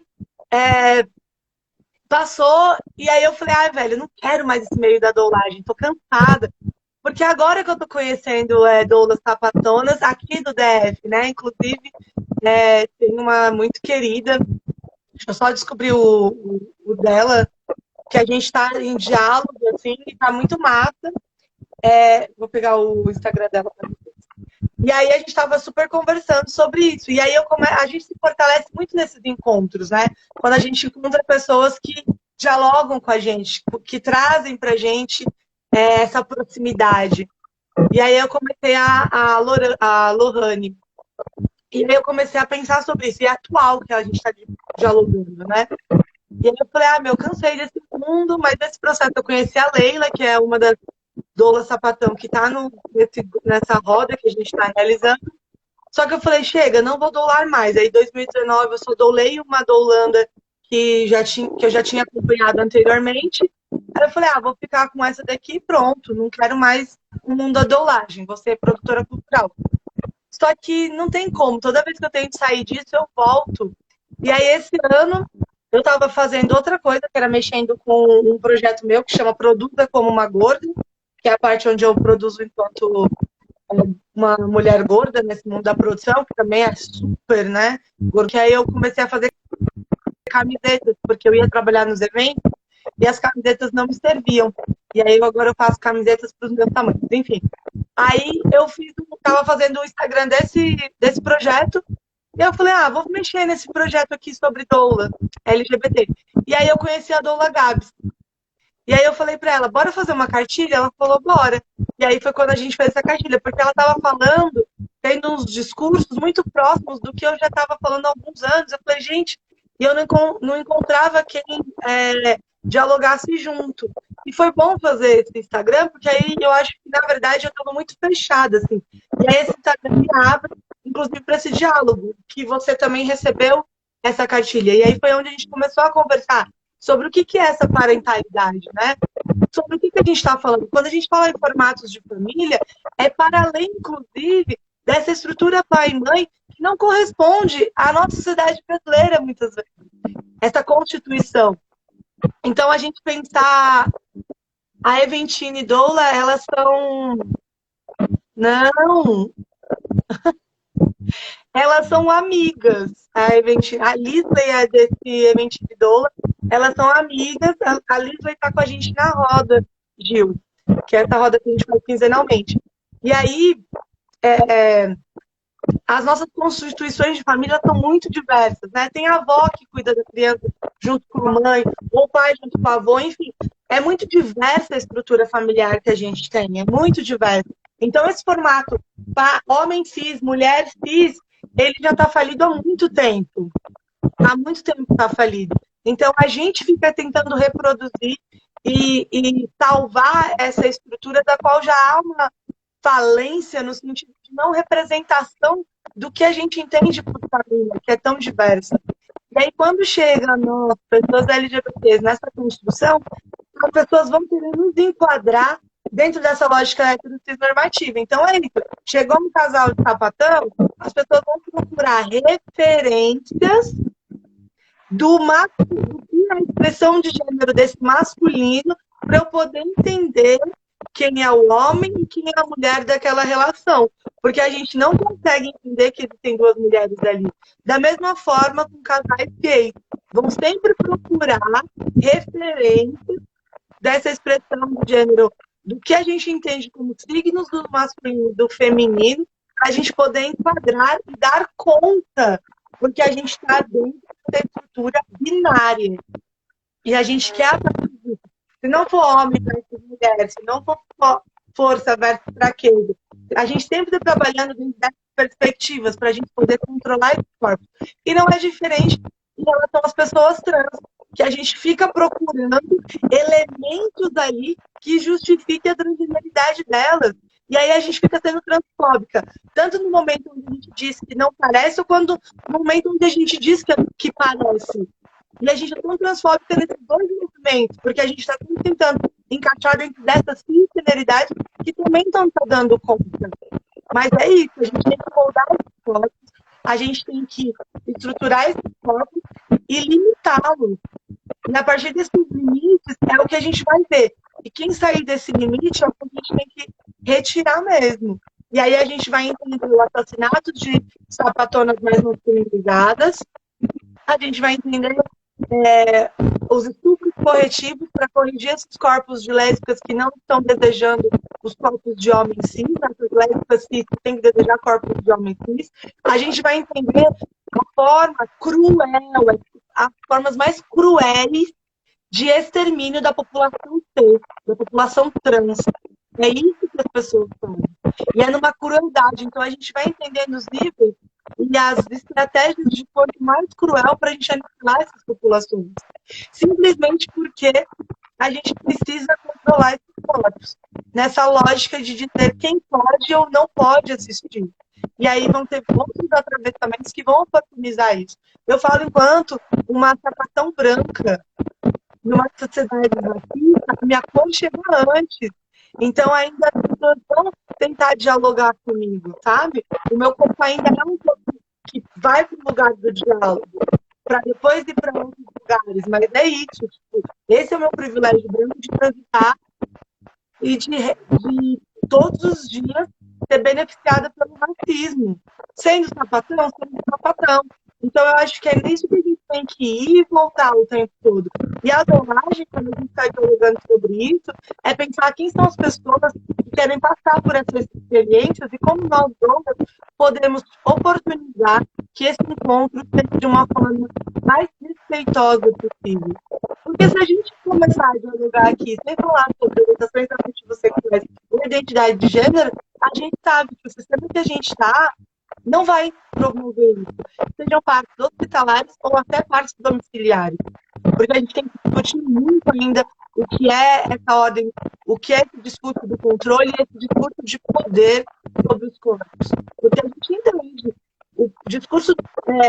passou, e aí eu falei, ai, velho, não quero mais esse meio da doulagem, tô cansada. Porque agora que eu tô conhecendo doulas sapatonas aqui do DF, né? Inclusive, tem uma muito querida, deixa eu só descobrir o dela, que a gente tá em diálogo, assim, e tá muito massa. Vou pegar o Instagram dela pra vocês. E aí a gente tava super conversando sobre isso. E aí a gente se fortalece muito nesses encontros, né? Quando a gente encontra pessoas que dialogam com a gente, que trazem pra gente essa proximidade. E aí eu comecei a Lohane. E aí eu comecei a pensar sobre isso. E é atual que a gente está dialogando, né? E aí eu falei, meu, cansei desse mundo, mas nesse processo eu conheci a Leila, que é uma das doulas sapatão que está nessa roda que a gente está realizando. Só que eu falei, chega, não vou doular mais. Aí em 2019 eu só doulei uma doulanda que eu já tinha acompanhado anteriormente. Aí eu falei, vou ficar com essa daqui e pronto, não quero mais o mundo da doulagem, vou ser produtora cultural. Só que não tem como, toda vez que eu tento sair disso, eu volto. E aí esse ano eu estava fazendo outra coisa, que era mexendo com um projeto meu que chama Produza como uma Gorda, que é a parte onde eu produzo enquanto uma mulher gorda nesse mundo da produção, que também é super, né? Porque aí eu comecei a fazer camisetas, porque eu ia trabalhar nos eventos e as camisetas não me serviam. E aí agora eu faço camisetas para os meus tamanhos. Enfim. Aí eu estava fazendo o Instagram desse projeto e eu falei, vou mexer nesse projeto aqui sobre doula LGBT. E aí eu conheci a doula Gabs. E aí eu falei para ela, bora fazer uma cartilha? Ela falou, bora. E aí foi quando a gente fez essa cartilha, porque ela estava falando, tendo uns discursos muito próximos do que eu já estava falando há alguns anos. Eu falei, gente, e eu não encontrava quem dialogasse junto. E foi bom fazer esse Instagram, porque aí eu acho que, na verdade, eu estava muito fechada, assim. E aí esse Instagram me abre, inclusive, para esse diálogo, que você também recebeu essa cartilha. E aí foi onde a gente começou a conversar sobre o que é essa parentalidade, né? Sobre o que a gente está falando. Quando a gente fala em formatos de família, é para além, inclusive, dessa estrutura pai e mãe que não corresponde à nossa sociedade brasileira, muitas vezes. Essa constituição. Então, a gente pensar a Eventina e Doula, elas são... Não! Elas são amigas. A Lisley desse Eventina e Doula, elas são amigas. A Lisley está com a gente na roda, Gil, que é essa roda que a gente faz quinzenalmente. E aí, as nossas constituições de família são muito diversas, né? Tem a avó que cuida da criança junto com a mãe, ou o pai junto com a avó, enfim. É muito diversa a estrutura familiar que a gente tem, é muito diversa. Então, esse formato homem cis, mulher cis, ele já está falido há muito tempo. Há muito tempo que está falido. Então, a gente fica tentando reproduzir e salvar essa estrutura da qual já há uma falência no sentido de não representação do que a gente entende por família, que é tão diversa. E aí, quando chega nas pessoas LGBTs nessa construção, as pessoas vão querer nos enquadrar dentro dessa lógica heteronormativa. Então, é isso. Chegou um casal de sapatão, as pessoas vão procurar referências do que é a expressão de gênero desse masculino para eu poder entender quem é o homem e quem é a mulher daquela relação. Porque a gente não consegue entender que existem duas mulheres ali. Da mesma forma com casais gays. Vão sempre procurar referências dessa expressão de gênero, do que a gente entende como signos do masculino e do feminino, a gente poder enquadrar e dar conta, porque a gente está dentro da estrutura binária. E a gente quer, se não for homem versus mulher, se não for força versus fraqueza, a gente sempre está trabalhando dentro dessas perspectivas para a gente poder controlar esse corpo. E não é diferente em relação às pessoas trans, que a gente fica procurando elementos ali que justifiquem a transgeneridade delas. E aí a gente fica sendo transfóbica, tanto no momento onde a gente diz que não parece, quanto no momento onde a gente diz que parece. E a gente é tão transfóbica nesses dois movimentos, porque a gente está tentando encaixar dentro dessas sinceridades que também estão dando conta. Mas é isso, a gente tem que moldar os corpos, a gente tem que estruturar esses corpos e limitá-los. E a partir desses limites é o que a gente vai ver. E quem sair desse limite é o que a gente tem que retirar mesmo. E aí a gente vai entender o assassinato de sapatonas mais masculinizadas, a gente vai entender os estupros corretivos para corrigir esses corpos de lésbicas que não estão desejando os corpos de homens cis, essas lésbicas cis que têm que desejar corpos de homens cis. A gente vai entender a forma cruel, as formas mais cruéis de extermínio da população C, da população trans. É isso que as pessoas fazem. E é numa crueldade. Então, a gente vai entendendo os níveis e as estratégias de forma mais cruel para a gente aniquilar essas populações. Simplesmente porque a gente precisa controlar esses corpos. Nessa lógica de dizer quem pode ou não pode assistir. E aí vão ter outros atravessamentos que vão oportunizar isso. Eu falo enquanto uma sapatão branca numa sociedade racista, minha cor chegou antes. Então, ainda as pessoas vão tentar dialogar comigo, sabe? O meu corpo ainda é um corpo que vai para o lugar do diálogo, para depois ir para outros lugares. Mas é isso. Tipo, esse é o meu privilégio branco de transitar e de todos os dias ser beneficiada pelo racismo. Sendo sapatão, sendo sapatão. Então, eu acho que é nisso que a gente tem que ir e voltar o tempo todo. E a domagem, quando a gente está dialogando sobre isso, é pensar quem são as pessoas que querem passar por essas experiências e como nós, homens, podemos oportunizar que esse encontro seja de uma forma mais respeitosa possível. Porque se a gente começar a dialogar aqui, sem falar sobre orientações sexuais ou identidade de gênero, a gente sabe que o sistema que a gente está não vai promover isso, sejam partes hospitalares ou até partes domiciliares. Porque a gente tem que discutir muito ainda o que é essa ordem, o que é esse discurso do controle e esse discurso de poder sobre os corpos. Porque a gente entende o discurso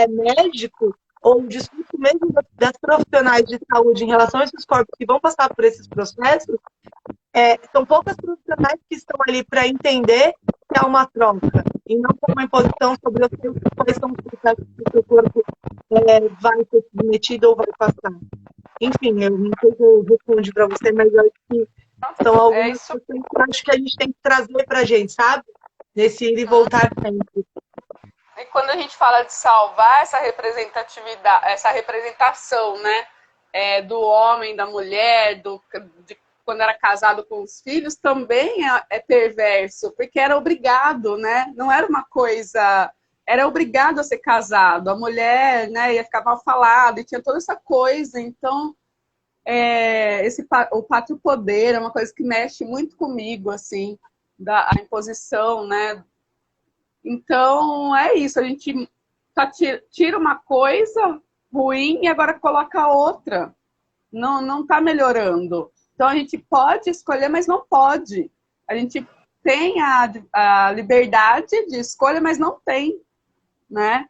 médico ou o discurso mesmo das profissionais de saúde em relação a esses corpos que vão passar por esses processos, são poucas profissionais que estão ali para entender que é uma troca e não como uma imposição sobre quais são os processos que o seu corpo vai ser submetido ou vai passar. Enfim, eu não sei se eu respondi para você, mas eu acho que são algumas questões que eu acho que a gente tem que trazer para a gente, sabe? Nesse ir e voltar sempre. E quando a gente fala de salvar essa representatividade, essa representação, né, do homem, da mulher, quando era casado com os filhos, também é perverso, porque era obrigado, né? Não era uma coisa... Era obrigado a ser casado. A mulher, né, ia ficar mal falada, e tinha toda essa coisa. Então, o pátrio poder é uma coisa que mexe muito comigo, assim, a imposição, né? Então, é isso. A gente tira uma coisa ruim e agora coloca outra. Não está melhorando. Então, a gente pode escolher, mas não pode. A gente tem a liberdade de escolha, mas não tem, né?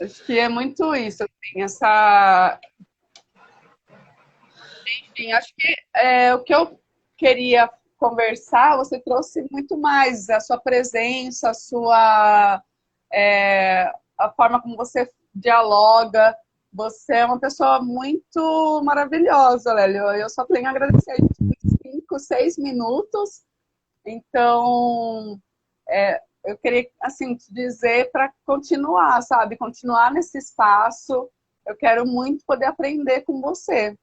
Acho que é muito isso, assim, Enfim, acho que o que eu queria conversar, você trouxe muito mais a sua presença, a forma como você dialoga. Você é uma pessoa muito maravilhosa, Lélio. Eu só tenho a agradecer. A gente tem 5, 6 minutos. Então, eu queria, assim, te dizer para continuar, sabe? Continuar nesse espaço. Eu quero muito poder aprender com você.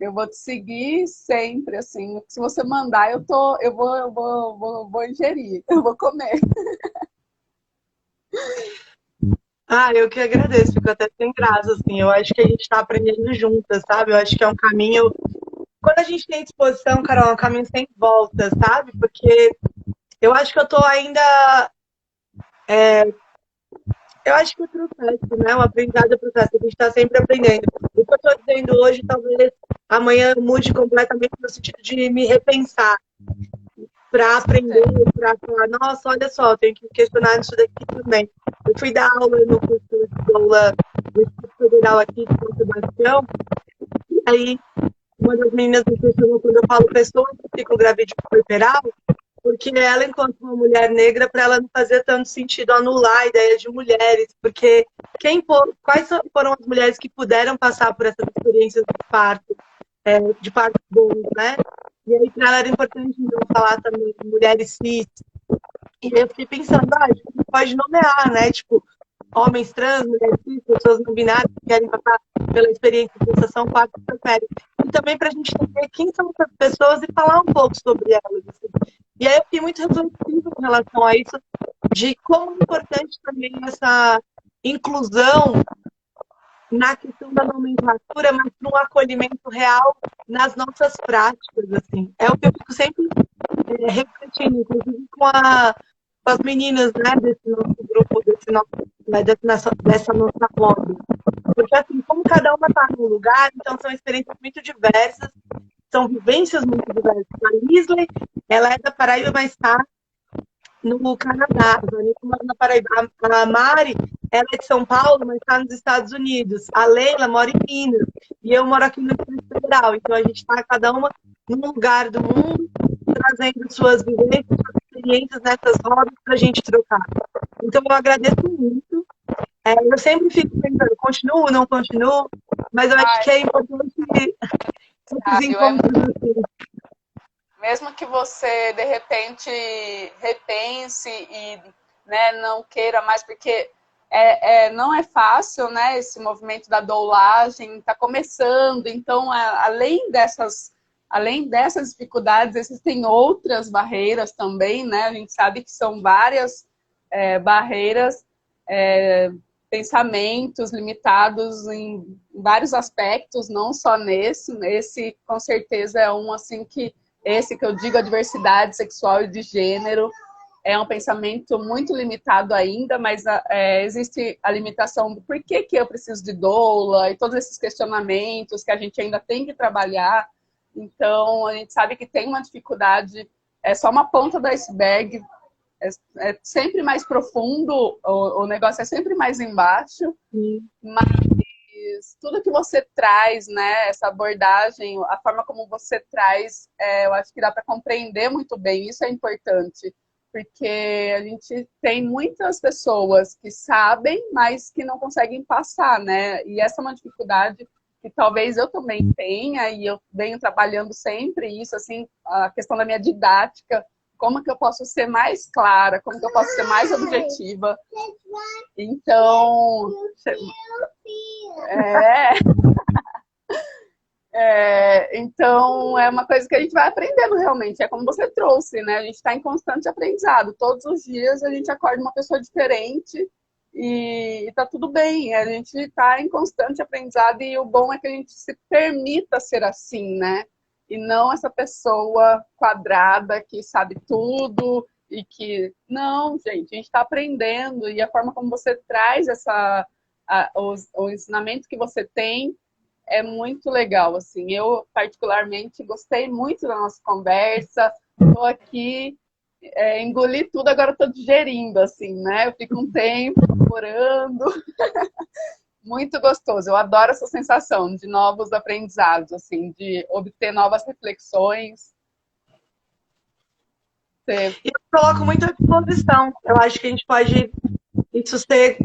Eu vou te seguir sempre, assim. Se você mandar, eu vou ingerir. Eu vou comer. Eu que agradeço, fico até sem graça, assim. Eu acho que a gente está aprendendo juntas, sabe? Eu acho que é um caminho. Quando a gente tem disposição, Carol, é um caminho sem volta, sabe? Porque eu acho que eu tô ainda. Eu acho que o processo, né? O aprendizado é o processo, a gente está sempre aprendendo. O que eu estou dizendo hoje, talvez amanhã mude completamente no sentido de me repensar. Para aprender, para falar, nossa, olha só, eu tenho que questionar isso daqui também. Eu fui dar aula no curso de aula do Instituto Federal aqui de São Sebastião, e aí uma das meninas me questionou quando eu falo pessoas que ficam gravídico corporal, porque ela, enquanto uma mulher negra, para ela não fazia tanto sentido anular a ideia de mulheres, porque quais foram as mulheres que puderam passar por essas experiências de parto bons, né? E aí, para ela era importante então, falar também de mulheres cis. E aí eu fiquei pensando, a gente pode nomear, né? Tipo, homens trans, mulheres cis, pessoas não binárias que querem passar pela experiência de gestação parto prefere. E também para a gente entender quem são essas pessoas e falar um pouco sobre elas. Assim. E aí eu fiquei muito reflexiva com relação a isso, de como é importante também essa inclusão na questão da nomenclatura, mas no acolhimento real nas nossas práticas, assim. É o que eu fico sempre refletindo, inclusive com as meninas, né, desse nosso grupo, dessa nossa roda. Porque, assim, como cada uma está num lugar, então são experiências muito diversas, são vivências muito diversas. A Isley, ela é da Paraíba, mas está no Canadá. A Vanessa mora na Paraíba. A Mari, ela é de São Paulo, mas está nos Estados Unidos. A Leila mora em Minas. E eu moro aqui no Distrito Federal. Então, a gente está cada uma num lugar do mundo, trazendo suas vivências, suas experiências nessas rodas para a gente trocar. Então, eu agradeço muito. Eu sempre fico pensando, continuo, não continuo, mas eu acho que é importante esses encontros assim. Mesmo que você, de repente, repense e, né, não queira mais, porque não é fácil, né, esse movimento da doulagem, está começando, então, além dessas dificuldades, existem outras barreiras também, né, a gente sabe que são várias barreiras, pensamentos limitados em vários aspectos, não só esse com certeza é um, assim, que esse que eu digo, a diversidade sexual e de gênero, é um pensamento muito limitado ainda, mas existe a limitação do porquê que eu preciso de doula e todos esses questionamentos que a gente ainda tem que trabalhar. Então, a gente sabe que tem uma dificuldade, é só uma ponta do iceberg, é sempre mais profundo, o negócio é sempre mais embaixo, mas tudo que você traz, né, essa abordagem, a forma como você traz, eu acho que dá para compreender muito bem, isso é importante, porque a gente tem muitas pessoas que sabem, mas que não conseguem passar, né, e essa é uma dificuldade que talvez eu também tenha, e eu venho trabalhando sempre isso, assim, a questão da minha didática, como que eu posso ser mais clara, como que eu posso ser mais objetiva. Então, então é uma coisa que a gente vai aprendendo realmente, é como você trouxe, né? A gente está em constante aprendizado, todos os dias a gente acorda uma pessoa diferente e tá tudo bem, a gente está em constante aprendizado e o bom é que a gente se permita ser assim, né? E não essa pessoa quadrada que sabe tudo e que... Não, gente, a gente está aprendendo e a forma como você traz o ensinamento que você tem é muito legal, assim. Eu, particularmente, gostei muito da nossa conversa. Estou aqui, engoli tudo, agora estou digerindo, assim, né? Eu fico um tempo procurando... Muito gostoso, eu adoro essa sensação de novos aprendizados, assim, de obter novas reflexões. E eu coloco muito à disposição. Eu acho que a gente pode isso ser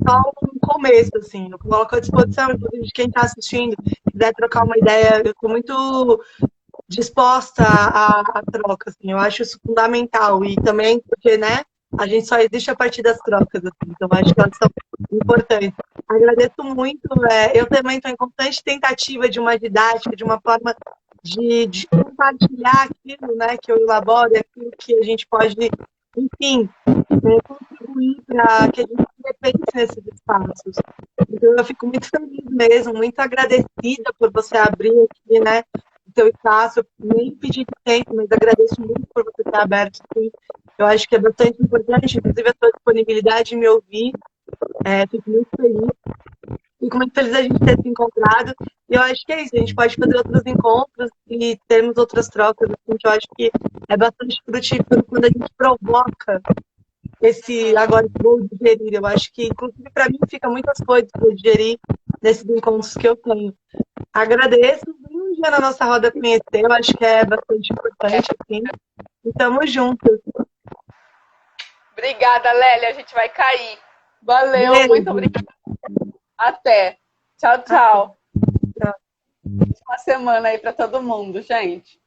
só um começo, assim. Eu coloco à disposição, inclusive, de quem está assistindo, quiser trocar uma ideia, eu estou muito disposta à troca, assim. Eu acho isso fundamental. E também porque, né, a gente só existe a partir das trocas, assim. Então, acho que elas são importantes. Agradeço muito. Eu também estou em constante tentativa de uma didática, de uma forma de compartilhar aquilo, né, que eu elaboro, aquilo que a gente pode, enfim, contribuir para que a gente se repense nesses espaços. Então, eu fico muito feliz mesmo, muito agradecida por você abrir aqui, né, o seu espaço. Eu nem pedi tempo, mas agradeço muito por você ter aberto aqui. Eu acho que é bastante importante, inclusive, a sua disponibilidade de me ouvir. Fico muito feliz. Fico muito feliz a gente ter se encontrado. E eu acho que é isso. A gente pode fazer outros encontros e termos outras trocas. Assim, que eu acho que é bastante frutífero quando a gente provoca esse agora que vou digerir. Eu acho que, inclusive, para mim, fica muitas coisas para digerir nesses encontros que eu tenho. Agradeço. Um na nossa roda conhecer, eu acho que é bastante importante, assim. E tamo juntos. Obrigada, Lélia. A gente vai cair. Valeu, muito Beijo. obrigada. Até. Tchau, Até. tchau. Tchau. Uma semana aí para todo mundo, gente.